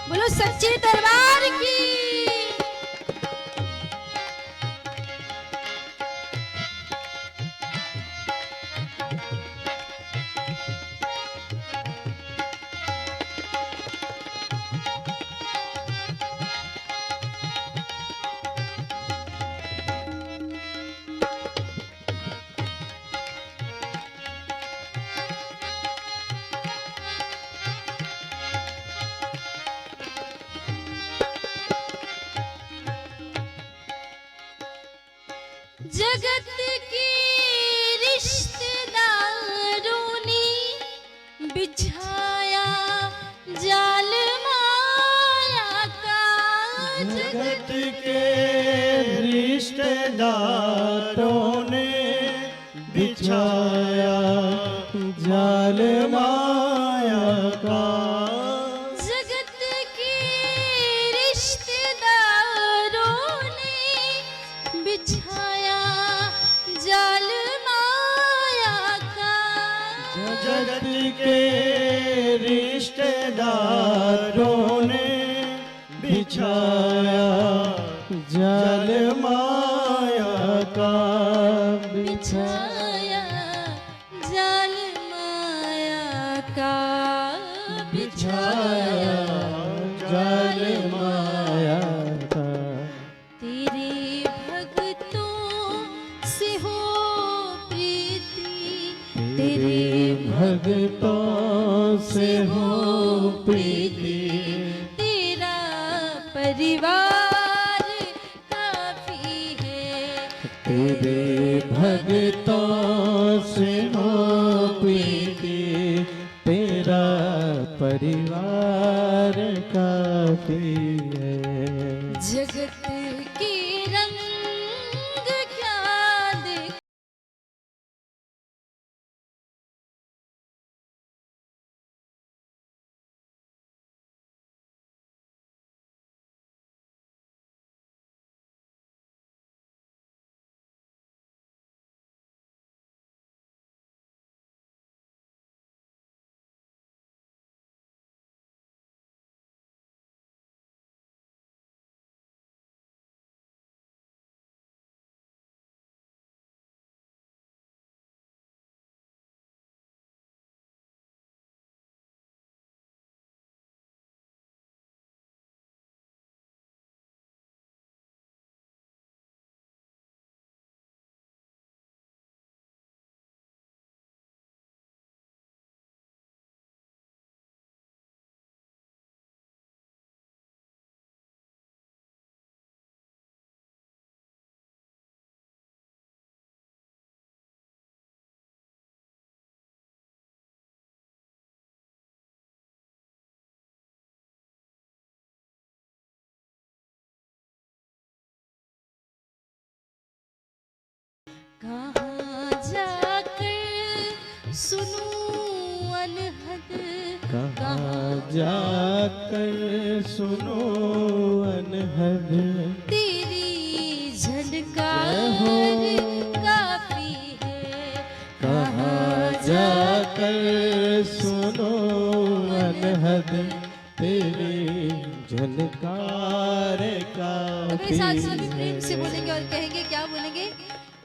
बोलो सच्चे दरबार की। बिछाया जाल माया का। जगत के रिश्तेदारों ने बिछाया जाल माया का। जगत के रिश्तेदारों ने बिछाया जाल माया का। बिछाया जाल माया का। बिछाया जाल माया का। तेरे भक्तों से हो प्रीति। तेरे भक्तों से हो प्रीति। तेरा परिवार काफी है। तेरे भक्तों से हो प्रीति। तेरा परिवार काफी है। जगत के रंग क्या देख। कहाँ जाकर सुनूं अनहद। कहाँ जाकर सुनो अनहद। तेरी झनकार काफी है। कहाँ जाकर सुनो अनहद। तेरी झनकार मेरे साथ काफी सभी प्रेम से बोलेंगे और कहेंगे, क्या बोलेंगे?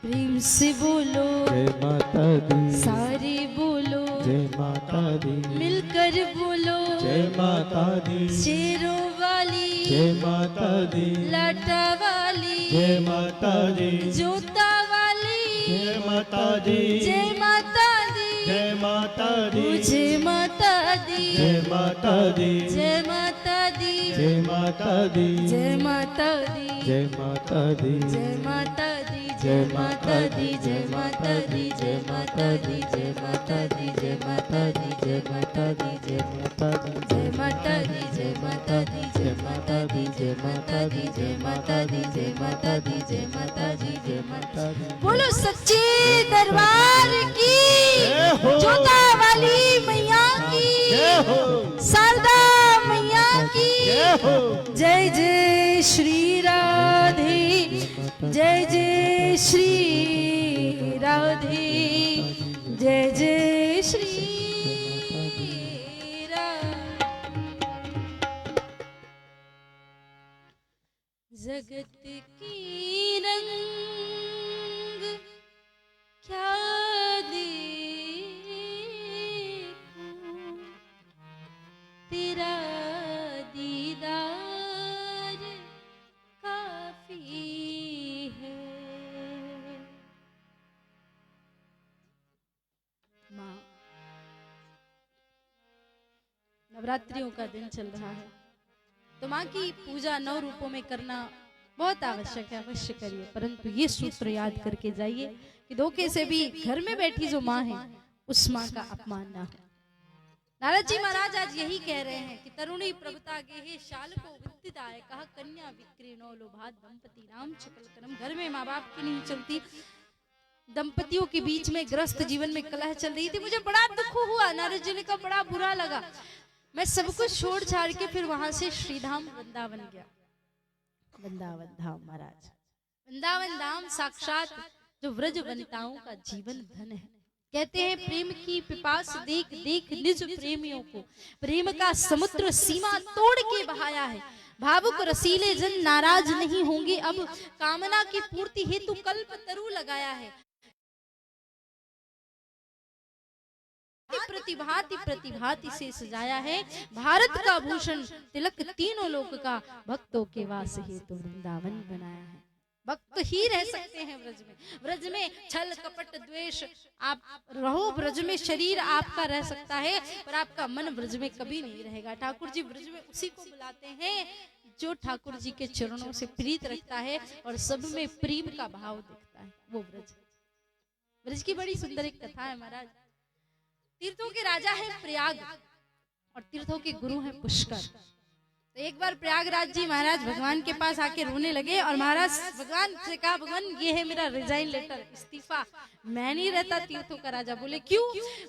प्रेम से बोलो, जय माता दी। सारे बोलो, जय माता दी। मिलकर बोलो, जय माता दी। शेरों वाली, जय माता दी। लाटा वाली, जय माता दी। जोता वाली, जय माता दी। जय माता दी, जय माता दी। जय माता दी, जय माता दी। जय माता दी, जय माता दी। जय माता दी, जय माता दी। जय माता दी, जय माता दी, जय माता दी, जय माता दी, जय माता दी, जय माता दी, जय माता दी, जय माता दी, जय माता दी, जय माता दी, जय माता दी, जय माता दी, जय माता दी, जय माता दी, जय माता दी, जय माता दी। बोलो सच्चे दरबार की, जोता वाली मैया की, शारदा मैया की। जय जय श्री राधे, जय जय श्री राधे, जय जय श्री राधे। जगत की रंग क्या देखूं, तेरा दीदार काफी है। माँ, नवरात्रियों का दिन चल रहा है तो माँ की पूजा 9 रूपों में करना बहुत आवश्यक है, अवश्य करिए। परंतु ये सूत्र याद करके जाइए कि धोखे से भी घर में बैठी जो माँ है उस माँ का अपमान ना हो। नारद जी महाराज आज यही कह रहे हैं कि तरुणी प्रभुता गेहे शाल को विद्युदाय कहा कन्या विक्री नो लोभात दंपति राम चकल करम। घर में माँ बाप की नहीं चलती दंपतियों के बीच में ग्रस्त जीवन में कलह चल रही थी। मुझे बड़ा दुख हुआ, नारद जी ने कहा बड़ा बुरा लगा। मैं सब कुछ छोड़ छाड़ के फिर वहां से श्रीधाम वृंदावन गया। वृंदावन धाम महाराज, वृंदावन धाम साक्षात जो व्रज वनिताओं का जीवन धन है। कहते हैं प्रेम की पिपास देख देख निज प्रेमियों को, प्रेम का समुद्र सीमा तोड़ के बहाया है। भावुक रसीले जन नाराज नहीं होंगे, अब कामना की पूर्ति हेतु कल्प तरु लगाया है। प्रतिभाति प्रतिभाति से सजाया है, भारत का भूषण तिलक तीनों लोक का, भक्तों के वास हेतु वृंदावन बनाया है। भक्त ही रह सकते हैं ब्रज में। ब्रज में छल कपट द्वेष आप रहो, ब्रज में शरीर आपका रह सकता है पर आपका मन ब्रज में कभी नहीं रहेगा। ठाकुर जी ब्रज में उसी को बुलाते हैं जो ठाकुर जी के चरणों से प्रीत रखता है और सब में प्रेम का भाव दिखता है, वो ब्रज। ब्रज की बड़ी सुंदर एक कथा है महाराज। तीर्थों के राजा है प्रयाग और तीर्थों के गुरु हैं पुष्कर। तो एक बार प्रयागराज जी महाराज भगवान के पास आके रोने लगे और महाराज भगवान से कहा, भगवान ये है मेरा रिजाइन लेटर, इस्तीफा, मैं नहीं रहता तीर्थों का राजा। बोले क्यों?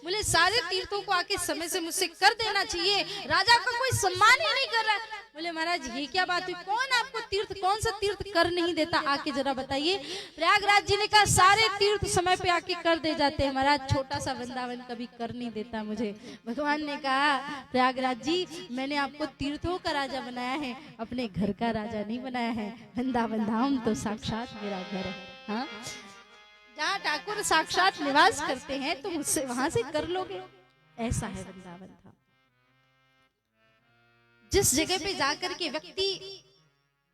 बोले सारे तीर्थों को आके समय से मुझसे कर देना चाहिए, राजा का कोई सम्मान ही नहीं कर रहा। बोले महाराज ये क्या बात हुई, कौन आपको तीर्थ, कौन सा तीर्थ कर नहीं देता, आके जरा बताइए। प्रयागराज जी ने कहा सारे तीर्थ समय पे आके कर दे जाते हैं महाराज, छोटा सा वृंदावन कभी कर नहीं देता मुझे। भगवान ने कहा प्रयागराज जी मैंने आपको तीर्थों का राजा बनाया है, अपने घर का राजा नहीं बनाया है। वृंदावन धाम तो साक्षात मेरा घर है। हाँ, जहाँ ठाकुर साक्षात निवास करते हैं तो मुझसे वहां से कर लोगे, ऐसा है वृंदावन धाम। जिस जगह पे जाकर के व्यक्ति,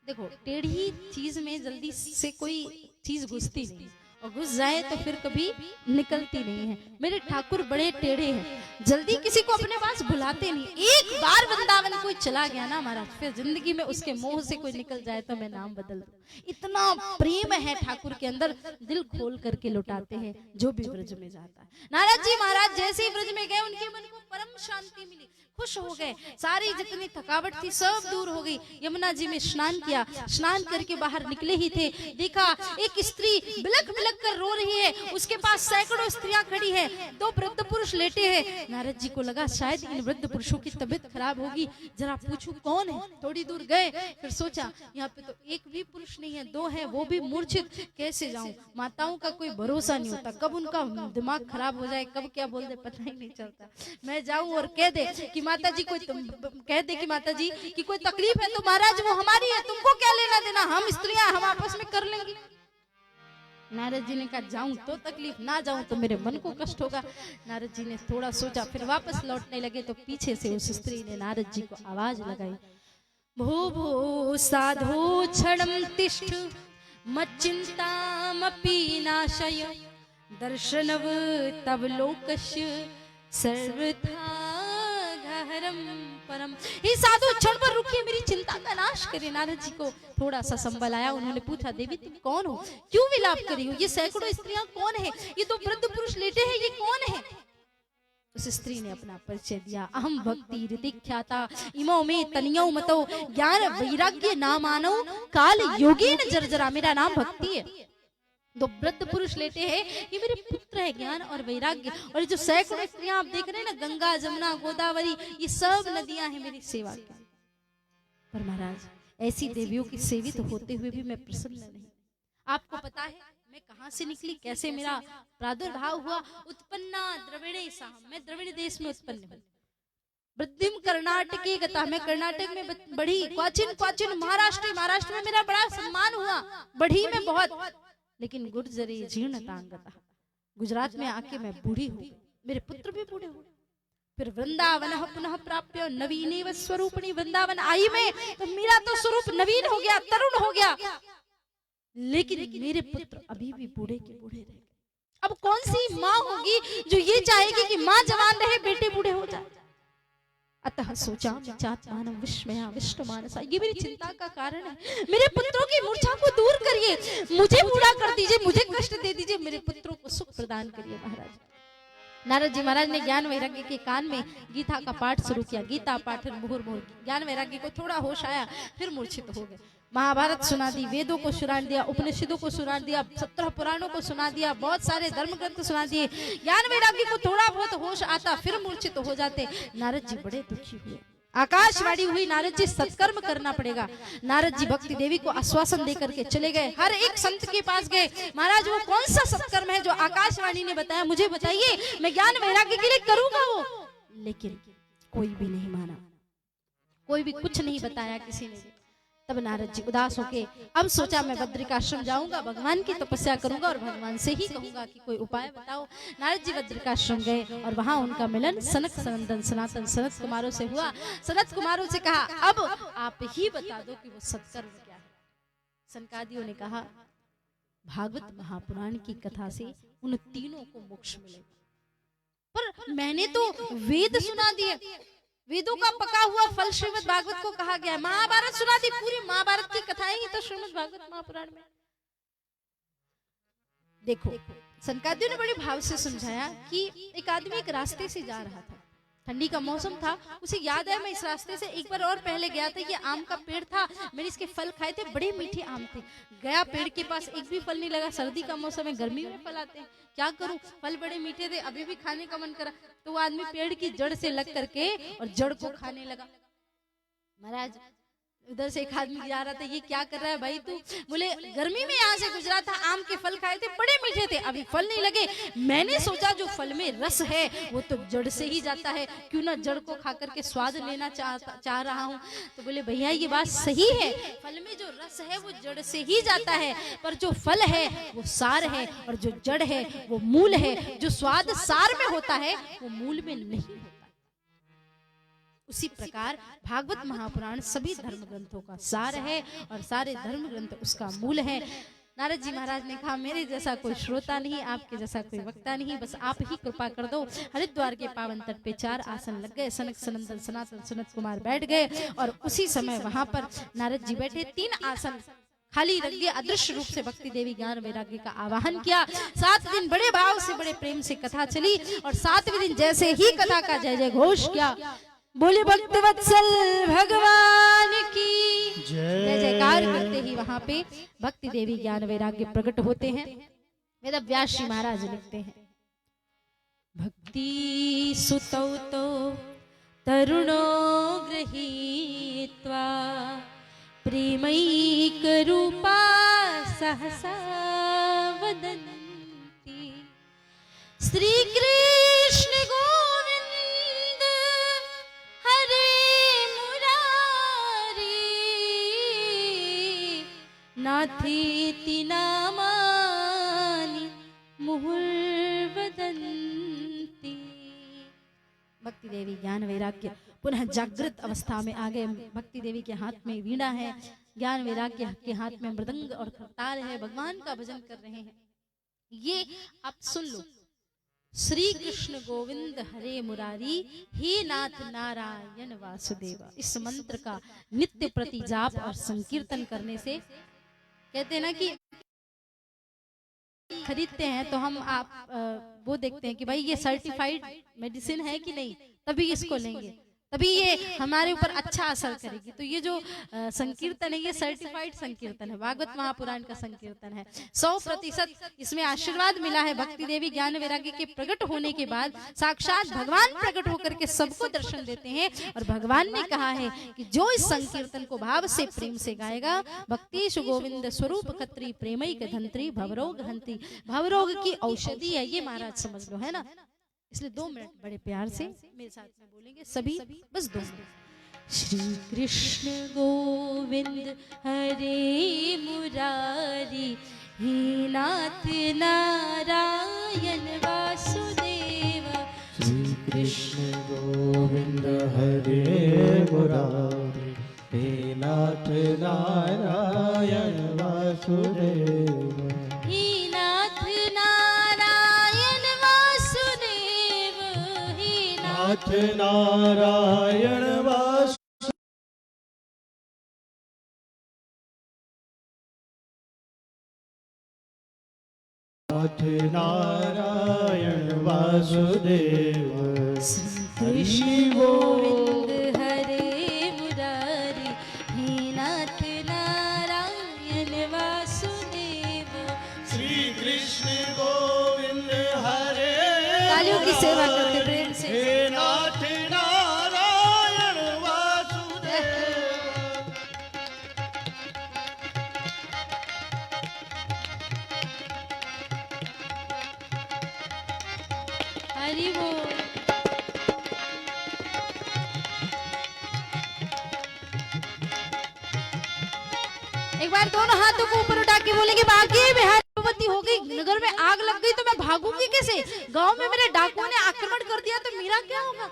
देखो टेढ़ी चीज में जल्दी से कोई चीज घुसती नहीं और घुस जाए तो फिर कभी निकलती नहीं है। मेरे ठाकुर बड़े टेढ़े हैं, जल्दी किसी को अपने पास बुलाते नहीं। एक बार वृंदावन कोई चला गया ना महाराज, फिर जिंदगी में उसके मोह से कोई निकल जाए तो मैं नाम बदल दूं। इतना प्रेम है ठाकुर के अंदर, दिल खोल करके लुटाते हैं जो भी ब्रज में जाता है। नारद जी महाराज जैसे ही ब्रज में गए उनके मन को परम शांति मिली, खुश हो गए, सारी जितनी थकावट थी सब दूर हो गई। यमुना जी में स्नान किया, स्नान करके बाहर निकले ही थे, देखा एक स्त्री बिलख बिलख कर रो रही है, उसके पास सैकड़ों स्त्रियां खड़ी है, दो वृद्ध पुरुष लेटे हैं। नारद जी को लगा शायद इन वृद्ध पुरुषों की तबीयत खराब होगी, जरा पूछूं कौन है। थोड़ी दूर गए, फिर सोचा यहाँ पे तो एक भी पुरुष नहीं है, दो है वो भी मूर्छित, कैसे जाऊं। माताओं का कोई भरोसा नहीं होता, कब उनका दिमाग खराब हो जाए, कब क्या बोल दे पता ही नहीं चलता। मैं जाऊं और कह दे कि माता जी कोई कह दे कि माता जी की कोई तकलीफ है तो महाराज वो हमारी है, तुमको क्या लेना देना, हम स्त्रियां हम आपस में कर लेंगे। नारद जी ने कहा जाऊं तो तकलीफ, ना जाऊं तो मेरे मन को कष्ट होगा। नारद जी ने थोड़ा सोचा, फिर वापस लौटने लगे तो पीछे से उस स्त्री ने नारद जी को आवाज लगाई, भो भो साधो क्षणं तिष्ठ मच्चिंतामपि नाशय दर्शनव तव लोकस्य सर्वथा हरम परम। हे साधु क्षण पर रुकिए, मेरी चिंता का नाश करिए। नारद जी को थोड़ा सा संबल आया, उन्होंने पूछा देवी तुम कौन हो, क्यों विलाप कर रही हो, ये सैकड़ों स्त्रियां कौन है, ये तो वृद्ध पुरुष लेटे हैं, ये कौन है। उस स्त्री ने अपना परिचय दिया, अहम भक्ति ऋतिख्याता इमो में तनियो मतो ज्ञान वैराग्य नामानो काल योगेन जर्जरा। मेरा नाम भक्ति है। दो वृद्ध पुरुष लेटे हैं, ये मेरे पुत्र है ज्ञान और वैराग्य। और जो सैकड़ों स्त्रियां आप देख रहे हैं ना, गंगा जमुना गोदावरी, ये सब नदियां हैं मेरी सेवा की। पर महाराज ऐसी देवियों की सेवित होते हुए भी मैं प्रसन्न नहीं। आपको पता है मैं कहां से निकली, कैसे मेरा प्रादुर्भाव हुआ। उत्पन्ना द्रविड़े सा, मैं द्रविड़ देश में उत्पन्न हुई। वृद्धिम कर्नाटकी गता, मैं कर्नाटक में बढ़ी। क्वाचिन क्वाचिन महाराष्ट्र, महाराष्ट्र में मेरा बड़ा सम्मान हुआ, बढ़ी में बहुत। लेकिन गुर्जरी जीर्णतांगता, गुजरात में आके मैं बूढ़ी हो गई, मेरे पुत्र भी बूढ़े हो। फिर वृंदावन पुनः प्राप्य नवीन स्वरूपणी, वृंदावन आई में तो मेरा तो स्वरूप नवीन हो गया, तरुण हो गया, लेकिन मेरे पुत्र अभी भी बूढ़े के बूढ़े रह गए। अब कौन सी माँ होगी जो ये चाहेगी कि माँ जवान रहे बेटे बूढ़े हो जाए। अतः सोचा विचात्मानं विस्मया विष्टमानसा, ये मेरी चिंता का कारण है। मेरे पुत्रों की मूर्छा को दूर करिए, मुझे बूढ़ा कर दीजिए, मुझे कष्ट दे दीजिए, मेरे पुत्रों को सुख प्रदान करिए महाराज। नारद जी महाराज ने ज्ञान वैराग्य के कान में गीता का पाठ शुरू किया। गीता पाठन मुहुर्मुहुर, ज्ञान वैराग्य को थोड़ा होश आया, फिर मूर्छित हो गए। महाभारत सुना दी, वेदों को सुना दिया, उपनिषदों को सुना दिया, 17 पुराणों को सुना दिया, बहुत सारे धर्म ग्रंथ सुना दिए। ज्ञान वैराग्य को थोड़ा बहुत होश आता, फिर मूर्छित हो जाते। नारद जी बड़े दुखी हुए। आकाशवाणी हुई, नारद जी सत्कर्म करना पड़ेगा। नारद जी भक्ति देवी को आश्वासन देकर के चले गए। हर एक संत के पास गए, महाराज वो कौन सा सत्कर्म है जो आकाशवाणी ने बताया, मुझे बताइए, मैं ज्ञान वैराग्य के लिए करूंगा वो। लेकिन कोई भी नहीं माना, कोई भी कुछ नहीं बताया किसी ने। तब नारद जी उदास होके अब सोचा मैं बद्रिकाश्रम जाऊंगा, भगवान की तपस्या करूंगा और भगवान से ही कहूंगा कि कोई उपाय बताओ। नारद जी बद्रिकाश्रम गए और वहां उनका मिलन सनक सनंदन सनातन सनत कुमारों से हुआ। सनत कुमारों से कहा अब आप ही बता दो कि वो सत्कर्म क्या है। सनकादियों ने कहा भागवत महापुराण की कथा से उन तीनों को मोक्ष मिलेगा। पर मैंने तो वेद सुना दिए, वेदों का पका हुआ फल श्रीमद् भागवत को कहा गया है। महाभारत सुना दी, पूरी महाभारत की कथाएं ही तो श्रीमद् भागवत महापुराण में। देखो सनकादियों ने बड़े भाव से समझाया कि एक आदमी एक रास्ते से जा रहा था, ठंडी का मौसम था, उसे याद है मैं इस रास्ते से एक बार और पहले गया था, ये आम का पेड़ था, मैंने इसके फल खाए थे, बड़े मीठे आम थे। गया पेड़ के पास, एक भी फल नहीं लगा। सर्दी का मौसम है, गर्मी में फल आते हैं, क्या करूं, फल बड़े मीठे थे, अभी भी खाने का मन करा। तो वो आदमी पेड़ की जड़ से लग करके और जड़ को खाने लगा। महाराज उधर से एक आदमी जा रहा था, ये क्या कर रहा है भाई तू? बोले गर्मी में यहाँ से गुजरा था, आम के फल खाए थे, बड़े मीठे थे, अभी फल नहीं लगे। मैंने सोचा जो फल में रस है वो तो जड़ से ही जाता है, क्यों ना जड़ को खा करके स्वाद लेना चाह रहा हूँ। तो बोले भैया ये बात सही है, फल में जो रस है वो जड़ से ही जाता है, पर जो फल है वो सार है और जो जड़ है वो मूल है। जो स्वाद सार में होता है वो मूल में नहीं होता। उसी प्रकार भागवत महापुराण सभी धर्म ग्रंथों का सार है और सारे धर्म ग्रंथ उसका मूल है। नारद जी महाराज ने कहा मेरे जैसा कोई श्रोता नहीं, आपके जैसा कोई वक्ता नहीं, बस आप ही कृपा कर दो। हरिद्वार के पावन तट पे 4 आसन लग गए, सनक सनंदन सनातन सनत कुमार बैठ गए और उसी समय वहां पर नारद जी बैठे। 3 आसन खाली रख दिया, अदृश्य रूप से भक्ति देवी ज्ञान वैराग्य का आवाहन किया। 7 दिन बड़े भाव से बड़े प्रेम से कथा चली और 7वें दिन जैसे ही कथा का जय जय घोष किया, बोले भक्त वत्सल भगवान की जय जयकार करते ही वहां पे भक्ति देवी ज्ञान वैराग्य प्रकट होते हैं। वेद व्यास जी महाराज लिखते हैं भक्ति सुतौ तो तरुणो गृहीत्वा प्रेमैक रूपा सहसा वदन्ति श्री कृष्ण गोविंद हरे मुरारी नाथेति नामानि मुहुर्वदन्ति। भक्ति देवी ज्ञान वैराग्य पुनः जागृत अवस्था में आ गए। भक्ति देवी के हाथ में वीणा है, ज्ञान वैराग्य के हाथ में मृदंग और करताल है, भगवान का भजन कर रहे हैं। ये आप सुन लो, श्री कृष्ण गोविंद हरे मुरारी हे नाथ नारायण वासुदेवा। इस मंत्र का नित्य प्रति जाप और संकीर्तन करने से, कहते हैं ना कि खरीदते हैं तो हम आप वो देखते हैं कि भाई ये सर्टिफाइड मेडिसिन है कि नहीं, तभी इसको लेंगे, तभी ये हमारे ऊपर अच्छा असर करेगी। तो ये जो संकीर्तन है ये सर्टिफाइड संकीर्तन है, भागवत महापुराण का संकीर्तन है। 100% इसमें आशीर्वाद मिला है। भक्ति देवी ज्ञान वैराग्य के प्रकट होने के बाद साक्षात भगवान प्रकट होकर के सबको दर्शन देते हैं और भगवान ने कहा है कि जो इस संकीर्तन को भाव से प्रेम से गाएगा, भक्ति गोविंद स्वरूप खत्री प्रेमैक धंत्री भवरोग हंती। भवरोग की औषधि है ये, महाराज समझ लो, है ना। इसलिए 2 मिनट बड़े प्यार से मेरे साथ में बोलेंगे सभी, बस 2 मिनट। श्री कृष्ण गोविंद हरे मुरारी हे नाथ नारायण वासुदेव। श्री कृष्ण गोविंद हरे मुरारी हे नाथ नारायण वासुदेव। नाथ नारायण वासुदेव। नाथ नारायण वासुदेव। श्री गोविंद हरे मुरारी हे नाथ नारायण सेवा करते प्रेम से। हे नाथ नारायण वासुदेव। हरि बोल। एक बार दोनों हाथों को ऊपर उठा के बोलेंगे बाकी बिहार गर्भवती हो गई, नगर में आग लग गई तो मैं भागूंगी कैसे? गांव में मेरे डाकुओं ने आक्रमण कर दिया तो मेरा क्या होगा?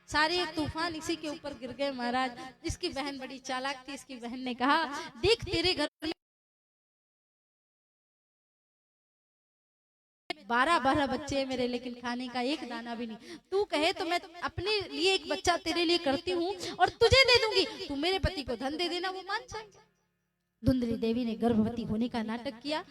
सारे एक तूफान इसी के ऊपर गिर गए महाराज। इसकी बहन बड़ी चालाक थी। इसकी बहन ने कहा देख तेरे घर में 12 बच्चे हैं मेरे, लेकिन खाने का एक दाना भी नहीं। तू कहे तो मैं अपने लिए एक बच्चा तेरे लिए करती हूँ और तुझे दे दूंगी, तू मेरे पति को धन दे देना, वो मान जाएंगे। धुंधली देवी ने गर्भवती होने का नाटक किया,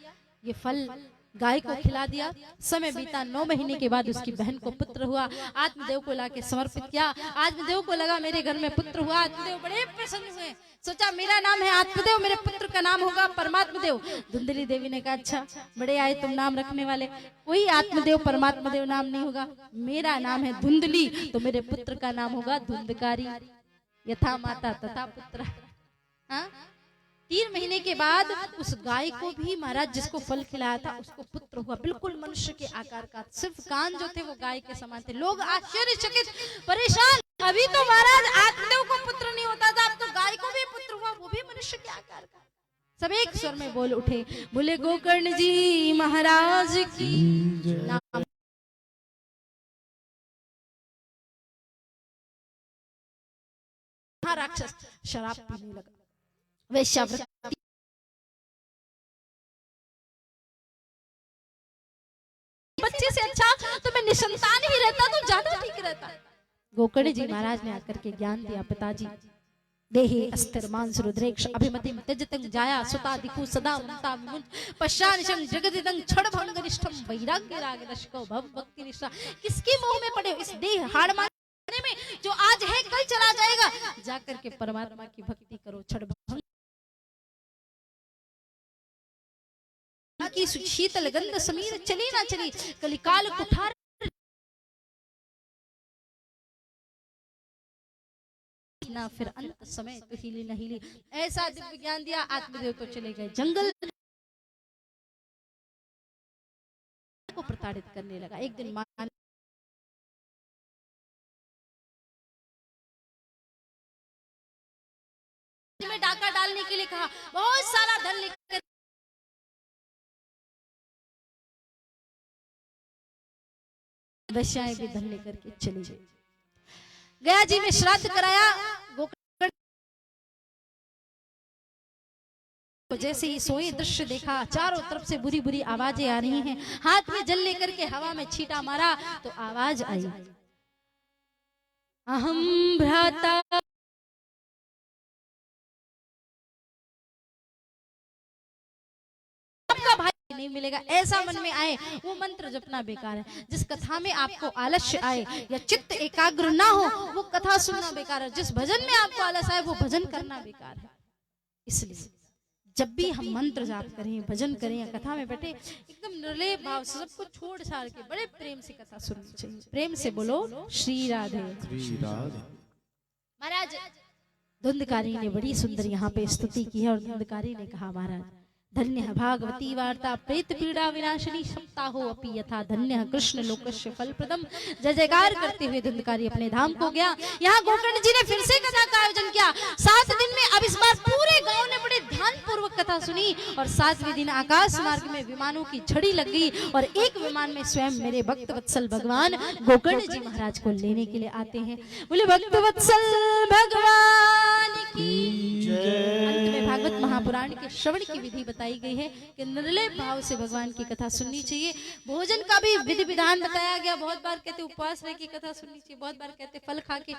ये फल गाय को खिला दिया। समय बीता 9 महीने के बाद उसकी बहन को पुत्र हुआ। आत्मदेव को लाके समर्पित किया। आत्मदेव को लगा मेरे घर में पुत्र हुआ। आत्मदेव बड़े प्रसन्न हुए, सोचा मेरा नाम है आत्मदेव, मेरे पुत्र का नाम होगा परमात्मदेव। धुंधली देवी ने कहा अच्छा बड़े आए तुम नाम रखने वाले, कोई आत्मदेव परमात्मदेव नाम नहीं होगा, मेरा नाम है धुंधली, तो मेरे पुत्र का नाम होगा धुंधकारी। यथा माता तथा पुत्र। हाँ 3 महीने के बाद उस गाय को भी महाराज जिसको फल खिलाया था उसको पुत्र हुआ, बिल्कुल मनुष्य के आकार का, सिर्फ कान जो थे वो गाय के समान थे। लोग आश्चर्यचकित परेशान, अभी तो महाराज आत्मदेव को पुत्र नहीं होता था, अब तो गाय को भी पुत्र हुआ, वो भी मनुष्य के आकार का। सब एक स्वर में बोल उठे, बोले गोकर्ण जी महाराज की नाम। राक्षस शराब पीने लगा, वेश्यावृत्ति बच्चे से अच्छा तो मैं निसंतान ही रहता तो ज्यादा ठीक रहता। गोकर्ण जी महाराज ने आकर के ज्ञान दिया, पिताजी देहे अस्थिर मांस रुद्रेक्ष अभिमतिम त्यजतं जाया सुता दिखु सदा ममता विमुञ्च पश्चानिशं जगदिदं क्षणभंगनिष्ठं वैराग्य रागदशको भव भक्ति निष्ठा। किसके मुंह में पड़े हो इस देह हाड़ मारने में, जो आज है कल चला जाएगा। जाकर के परमात्मा की भक्ति करो। क्षणभंग की शीतल गंध समीर चली ना चली, कलिकाल कुठार ना, फिर अंत समय तो हिली न हिली। ऐसा दिव्य ज्ञान दिया। आत्मदेव तो चले गए जंगल को प्रताड़ित करने लगा। एक दिन में डाका डालने के लिए कहा, बहुत सारा धन लेकर वैश्याएं भी धन लेकर के चली गई। गया जी में श्राद्ध कराया। गोकर्ण जैसे ही सोए दृश्य देखा, चारों तरफ से बुरी बुरी आवाजें आ रही हैं। हाथ में जल लेकर के हवा में छींटा मारा तो आवाज आई, अहम भ्राता भाई नहीं मिलेगा। ऐसा मन में आए वो मंत्र जपना बेकार है। जिस कथा में आपको आलस्य आए या चित्त एकाग्र ना हो वो कथा सुनना बेकार है। जिस भजन में आपको आलस्य आए वो भजन करना बेकार है। इसलिए जब भी हम मंत्र जाप करें, भजन करें या कथा में बैठे, एकदम निर्लेप भाव से सबको छोड़ छाड़ के बड़े प्रेम से कथा सुननी चाहिए। प्रेम से बोलो श्री राधे। महाराज धुंधकारी ने बड़ी सुंदर यहाँ पे स्तुति की है और धुंधकारी ने कहा, महाराज धन्य भागवती वार्ता प्रेत पीड़ा विनाशिनी क्षमता हो अपि यथा धन्य कृष्ण लोकस्य फल प्रदम। जय जयकार करते हुए धुंधकारी अपने धाम को गया। यहाँ गोकर्ण जी ने फिर से कथा का आयोजन किया। 7 दिन में अब इस बार पूरे गांव ने बड़े ध्यान पूर्वक कथा सुनी और 7वें दिन आकाश मार्ग में विमानों की झड़ी लग गई और एक विमान में स्वयं मेरे भक्त वत्सल भगवान गोकर्ण जी महाराज को लेने के लिए आते हैं। बोले भक्त वत्सल भगवान की जय। अंत में भागवत महापुराण के श्रवण की विधि बताई गई है कि निर्लेप भाव से भगवान की कथा सुननी चाहिए। भोजन का भी विधि विधान बताया गया। बहुत बार कहते उपवास रह की कथा सुननी चाहिए, बहुत बार कहते फल खा के,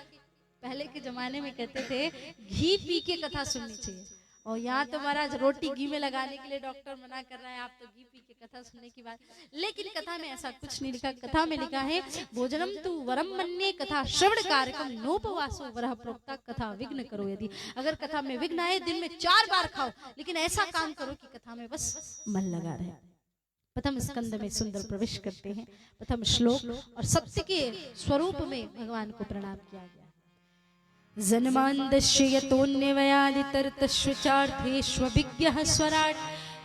पहले के जमाने में कहते थे घी पी के कथा सुननी चाहिए। और यहाँ तो महाराज रोटी घी में लगाने के लिए डॉक्टर मना कर रहा है, आप तो घी पी के कथा सुनने की बात। लेकिन कथा में ऐसा कुछ नहीं लिखा। कथा में लिखा है भोजनम तु वरम मन्ये कथा श्रवण कारकम नोपवासो वरह प्रोक्ता कथा विघ्न करो। यदि अगर कथा में विघ्न आए दिन में 4 बार खाओ, लेकिन ऐसा काम करो कि कथा में बस मन लगा रहे। प्रथम स्कंद में सुंदर प्रवेश करते हैं। प्रथम श्लोक और सत्य के स्वरूप में भगवान को प्रणाम किया गया। जन्मान्दस्य यतोऽन्यवयादितरतश्वचार्थेष्वभिज्ञः स्वराट्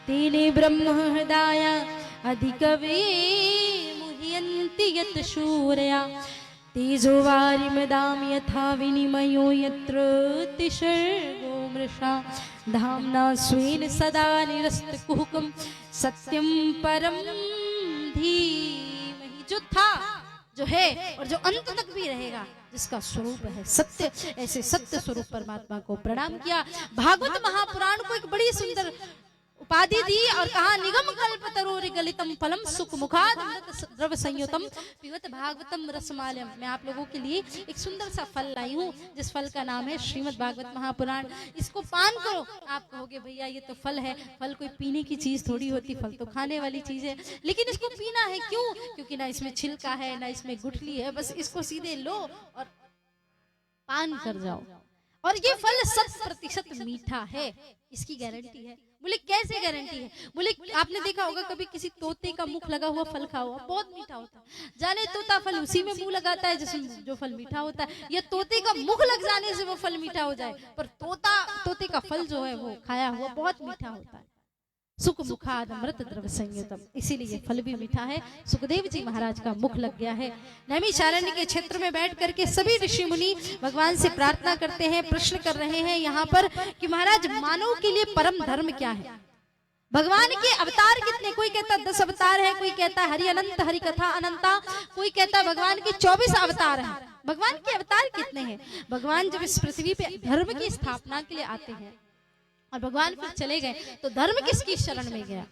तेने ब्रह्म हृदय अधिकवे मुह्यन्ति यत् शूरया तेजो वारिमदां यथा विनिमयो यत्र तिसर्गो मृषा धाम्ना स्वेन सदा निरस्तकुहकं सत्यं परं धीमहि। जो था, जो है और जो अंत तक भी रहेगा, जिसका स्वरूप है सत्य, ऐसे सत्य स्वरूप परमात्मा को प्रणाम किया। भागवत महापुराण को एक बड़ी सुंदर उपाधि दी और कहा निगम कल्पतरोर गलितम फलम सुख मुखाद द्रव संयुतम पिबत भागवतम रसमालयम। मैं आप लोगों के लिए एक सुंदर सा फल लाई हूँ, जिस फल का नाम है श्रीमद् भागवत महापुराण। इसको पान करो। आप कहोगे भैया ये तो फल है, फल कोई पीने की चीज थोड़ी होती, फल तो खाने वाली चीज है, लेकिन इसको पीना है क्यों? क्योंकि ना इसमें छिलका है ना इसमें गुठली है, बस इसको सीधे लो और पान कर जाओ। और ये फल 100% मीठा है, इसकी गारंटी है। बोले कैसे गारंटी है? बोले आपने देखा होगा कभी किसी तोते का मुख लगा हुआ फल खाओ, बहुत मीठा होता है। जाने तोता फल उसी में मुंह लगाता है जिसमें जो फल मीठा होता है, या तोते का मुख लग जाने से वो फल मीठा हो जाए, पर तोते का फल जो है वो खाया हुआ बहुत मीठा होता है। सुख मुखाद अमृत द्रव संयुतम, इसीलिए फल भी मीठा है। सुखदेव जी महाराज का मुख लग गया है। नैमिषारण्य के क्षेत्र में बैठ करके सभी ऋषि मुनि भगवान से प्रार्थना करते हैं, प्रश्न कर रहे हैं यहाँ पर कि महाराज मानव के लिए परम धर्म क्या है? भगवान के अवतार कितने? कोई कहता 10 अवतार है, कोई कहता हरि अनंत हरि कथा अनंता, कोई कहता भगवान के 24 अवतार हैं। भगवान के अवतार कितने हैं? भगवान जब इस पृथ्वी पे धर्म की स्थापना के लिए आते हैं और भगवान फिर चले गए, तो धर्म किसकी शरण में गया?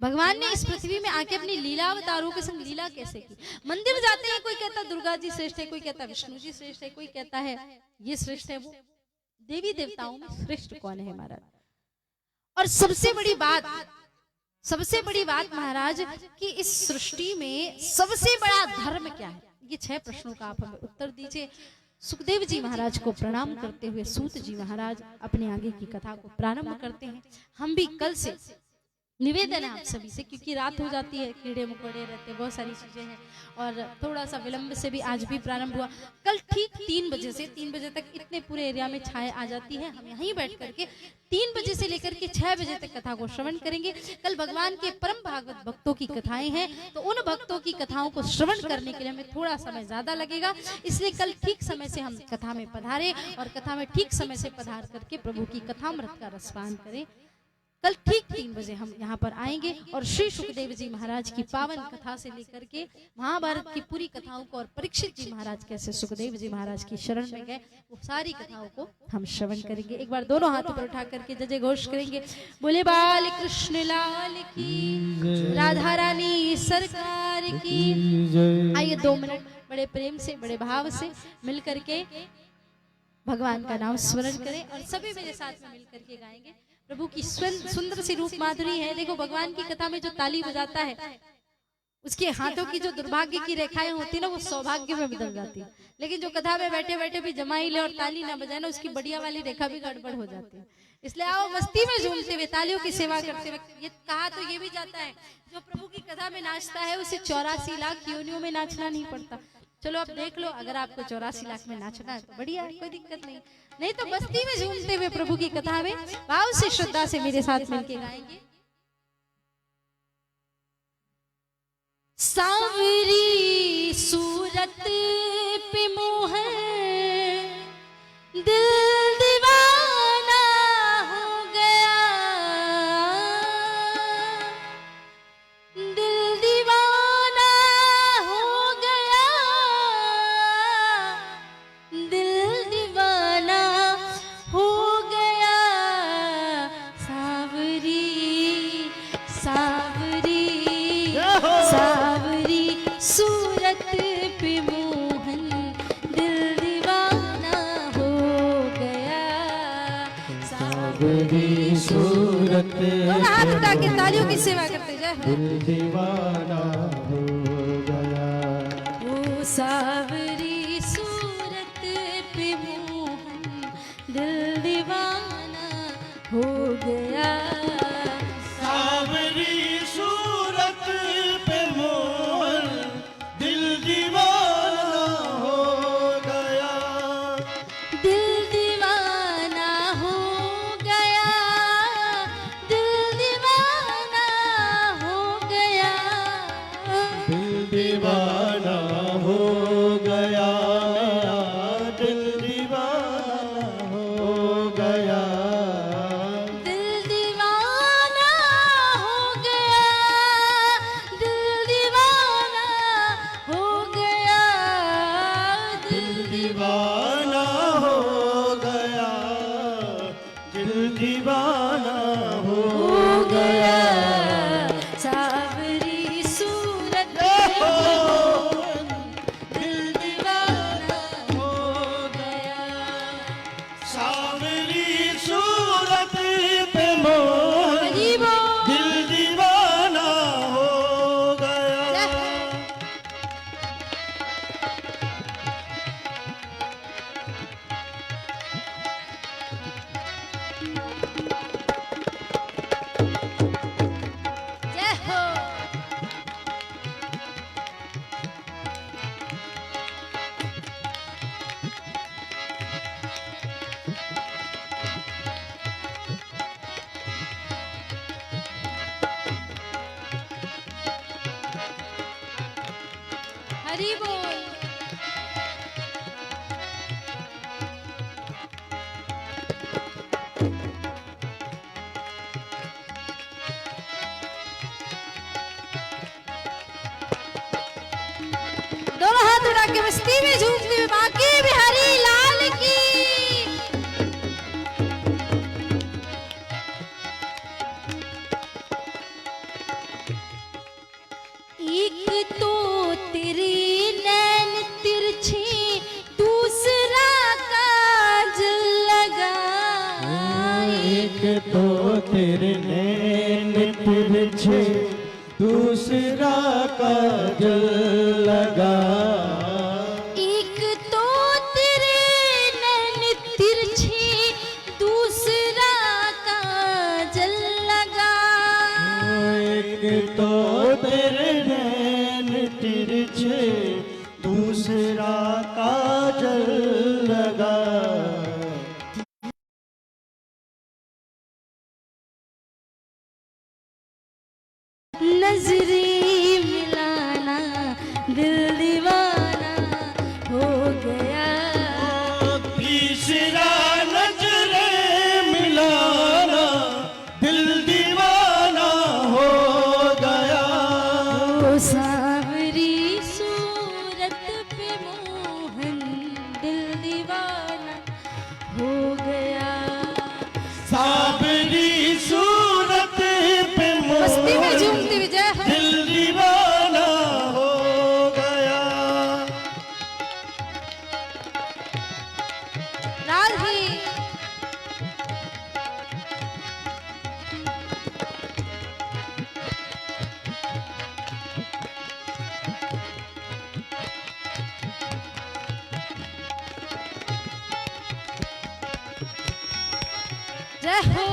भगवान ने इस पृथ्वी में आके अपनी लीला अवतारों के संग लीला कैसे की? मंदिर जाते हैं, कोई कहता दुर्गा जी श्रेष्ठ है, कोई कहता विष्णु जी श्रेष्ठ है, कोई कहता है ये श्रेष्ठ है, वो देवी देवताओं में श्रेष्ठ कौन है महाराज? और सबसे बड़ी बात महाराज कि इस सृष्टि में सबसे बड़ा धर्म क्या है? ये 6 प्रश्नों का आप हमें उत्तर दीजिए। सुखदेव जी महाराज को प्रणाम करते हुए सूत जी महाराज अपने आगे की कथा को प्रारंभ करते हैं। हम भी कल से निवेदन है आप सभी से, क्योंकि रात हो जाती है, कीड़े मकोड़े रहते हैं, बहुत सारी चीजें हैं और थोड़ा सा विलंब से भी आज भी प्रारंभ हुआ। कल ठीक 3 बजे से 3 बजे तक इतने पूरे एरिया में छाए आ जाती है। हम यहीं बैठ करके 3 बजे से लेकर के 6 बजे तक कथा को श्रवण करेंगे। कल भगवान के परम भागवत भक्तों की कथाएं हैं, तो उन भक्तों की कथाओं को श्रवण करने के लिए हमें थोड़ा समय ज्यादा लगेगा, इसलिए कल ठीक समय से हम कथा में पधारे और कथा में ठीक समय से पधार करके प्रभु की कथामृत का रसपान करें। कल ठीक 3 बजे हम यहाँ पर आएंगे और श्री सुखदेव जी महाराज की पावन कथा से लेकर के महाभारत की पूरी कथाओं को और परीक्षित जी महाराज कैसे सुखदेव जी महाराज की शरण में गए, वो सारी कथाओं को हम श्रवण करेंगे। एक बार दोनों हाथों पर उठा करके जय जय घोष करेंगे। बोले बाल कृष्ण लाल की, राधा रानी सरकार की। आइए 2 मिनट बड़े प्रेम से, बड़े भाव से मिल करके भगवान का नाम स्मरण करें और सभी मेरे साथ में मिल करके गाएंगे। प्रभु की सुंदर सी रूप माधुरी है। देखो भगवान की कथा में जो ताली बजाता है, उसके हाथों की जो दुर्भाग्य की रेखाएं होती है ना, वो सौभाग्य में बदल जाती है। लेकिन जो कथा में बैठे बैठे भी जमाई ले और ताली ना बजाए ना, उसकी बढ़िया वाली रेखा भी गड़बड़ हो जाती है। इसलिए आओ मस्ती में झूमते हुए, तालियों की सेवा करते हुए। ये कहा तो ये भी जाता है, जो प्रभु की कथा में नाचता है उसे 84 लाख योनियों में नाचना नहीं पड़ता। चलो आप देख लो, अगर आपको 84 लाख में नाचना है तो बढ़िया, कोई दिक्कत नहीं, नहीं तो मस्ती में झूमते हुए प्रभु की कथा में भाव से श्रद्धा से मेरे साथ मिलके गाएंगे। सांवरी सूरत पे मोह दिल दीवाना हो गया, दिल दीवाना हो गया, दिल दीवाना हो गया। सावरी सावरी सावरी सूरत पे मोहन दिल दीवाना हो गया। सावरी सूरत हाथ उठा के तालियों की सेवा करते जाए। दिल दीवाना हो गया, वो सावरी सूरत पे मोहन दिल दीवाना हो गया। सावरी सूरत हरि बोल। दोनों हाथ उठा के मस्ती में झूमते हुए बांके बिहारी लाल की। एक तो तेरे नैन तिरछे दूसरा काजल लगा। एक तो तेरे नैन तिरछे दूसरा काजल लगा। एक तो तेरे नैन तिरछे दूसरा काजल लगा। एक तो तेरे नैन तिरछे दूसरा काजल लगा। नजरें मिलाना दिल दीवाना हो गया। तीसरा नजरें मिलाना दिल दीवाना हो गया। ओ सांवरी सूरत पे मोहन दिल दीवाना हो गया। साबरी सूरत पे मस्ती में मोहन झूमती हुई जय हो। दिल दीवाना हो गया। राधे जय हो।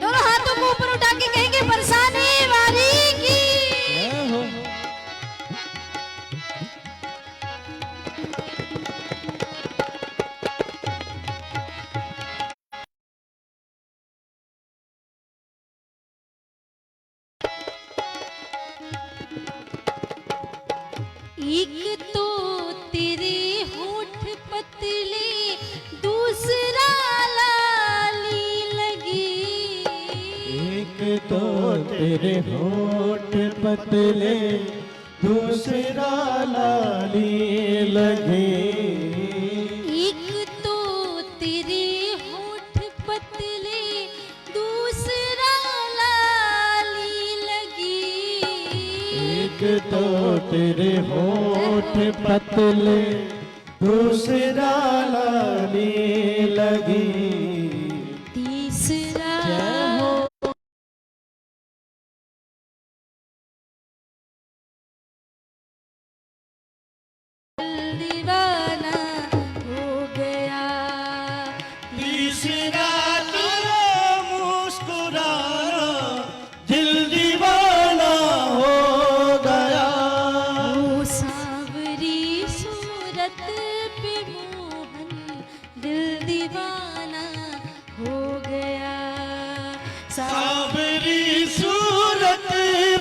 दोनों हाथों को ऊपर उठा के कहेंगे बरसाने वाली की। एक तो तेरे होठ पतले दूसरा लाली लगी। एक तो तेरे होठ पतले दूसरा लाली लगे। एक तो तेरे होठ पतले दूसरा लाली लगी। एक तो तेरे होठ पतले दूसरा लाली लगी। तीसरा दीवाना हो गया। तीसरा तेरा मुस्कुराना दिल दीवाना हो गया। ओ सांवरी सूरत पे मोहन दिल दीवाना हो गया। साबरी सूरत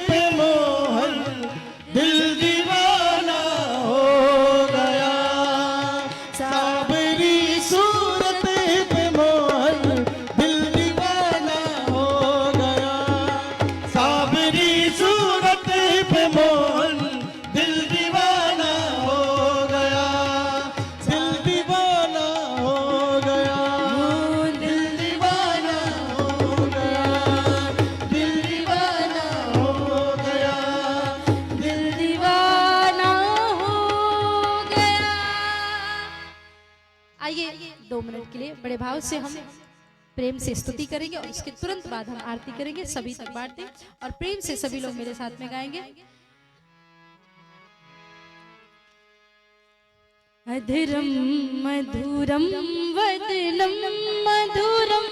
पे मोहन दिल दीवाना हो गया। साबरी सूरत पे मोहन दिल दीवाना हो गया। साबरी सूरत पे मोहन दिल दीवाना हो गया। दिल दीवाना हो गया। दिल दीवाना हो गया। दिल दीवाना हो गया। दिल दीवाना हो गया। आइए 2 मिनट के लिए बड़े भाव से हम प्रेम से स्तुति करेंगे और उसके तुरंत बाद हम आरती करेंगे। सभी तक बांटते और प्रेम से सभी लोग मेरे साथ में गाएंगे। अधरम मधुरम वदनम मधुरम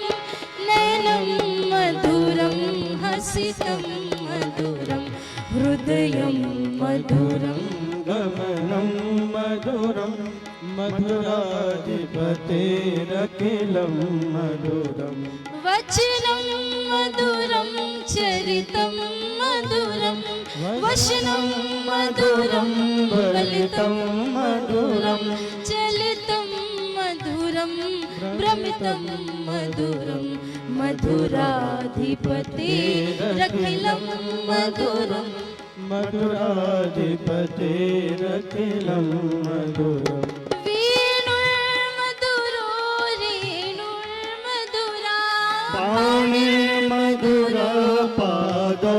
नयनम मधुरम हसितम मधुरम हृदयम मधुरम गमनं मधुरं मधुराधिपतेरनुग्रहं रखिलं मधुरम् वचनं मधुरं चरितं मधुरं वचनं मधुरं फलितं मधुरम् चलितं मधुरं भ्रमितं मधुरं मधुराधिपतेरखिलं मधुरम् मधुराधिपतेरखिलं मधुरम् वेणुर्मधुरो रेणुर्मधुरा पाणिर्मधुरा पादो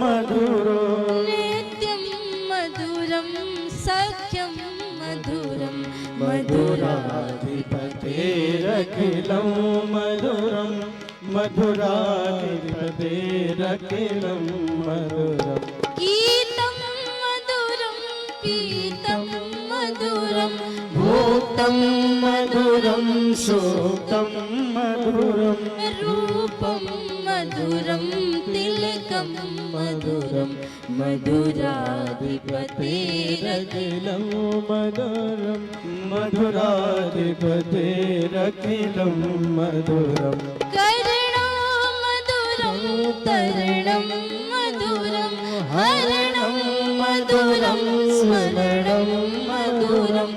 मधुरो नित्यं मधुरं सख्यं मधुरं मधुराधिपतेरखिलं मधुरम् मधुराधिपतेरखिलं मधुरम् गीतं मधुरं पीतं मधुरं भोक्तं मधुरं सूक्तं मधुरम् रूपं मधुरं तिलकं मधुरं मधुराधिपतेरखिलं मधुरम् मधुराधिपतेरखिलं मधुरम् कर्णो मधुरं तरणं मधुरं हरणं मधुरं स्मरणं मधुरं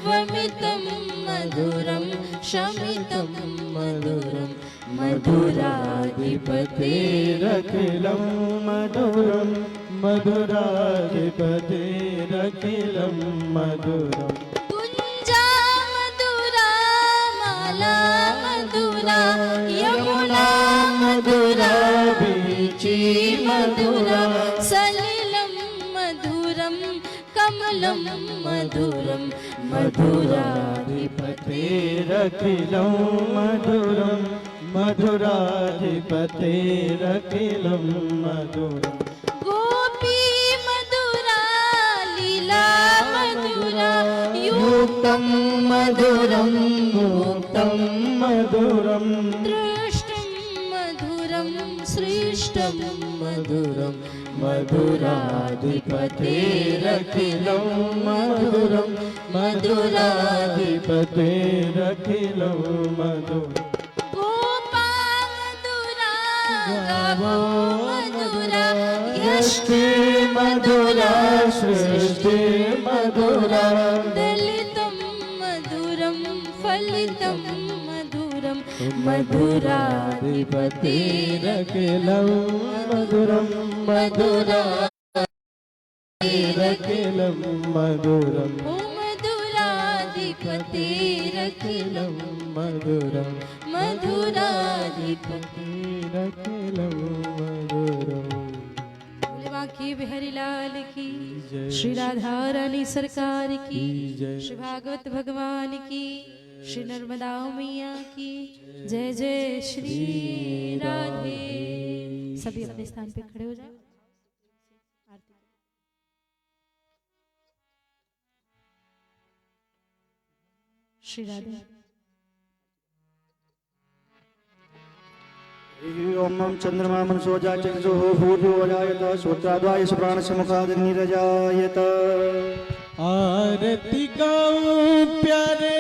वमितं मधुरं शमितं मधुरं मधुराधिपतेरखिलं मधुरम् मधुराधिपतेरखिलं मधुरम् कुञ्जा मधुरा माला मधुरा यमुना मधुरा बीची मधुरा सलिलं मधुरं कमलं मधुरं मधुराधिपतेरखिलं मधुरम् मधुराधिपतेरखिलं मधुरम् गोपी मधुरा लीला मधुरा युक्तं मधुरं मुक्तं मधुरम् दृष्टं मधुरं सृष्टं मधुरं मधुराधिपतेरखिलं मधुरम् मधुराधिपतेरखिलं मधुरम् गोपा मधुरा गावो मधुरा यष्टि मधुरा सृष्टि मधुरा दलितं मधुरं फलितं मधुरं मधुराधिपतेरखिलं मधुरम् मधुराधिपतेरखिलं मधुरम् ओ मधुराधिपतेरखिलं मधुरम् मधुराधिपतेरखिलं मधुरम् बोले बांके बिहारी लाल की जय। श्री राधा रानी सरकार की जय। श्री भागवत भगवान की श्री नर्मदा मैया की जय जय श्री राधे। सभी अपने स्थान पे खड़े हो जाए। आरती श्री राधे। ओम चंद्रमा मनसोजा चक्षुः भूर्भुवजायत श्रोत्राद्वायुष प्राणस्य मुखादिर्निरजायत। आरती गाऊं प्यारे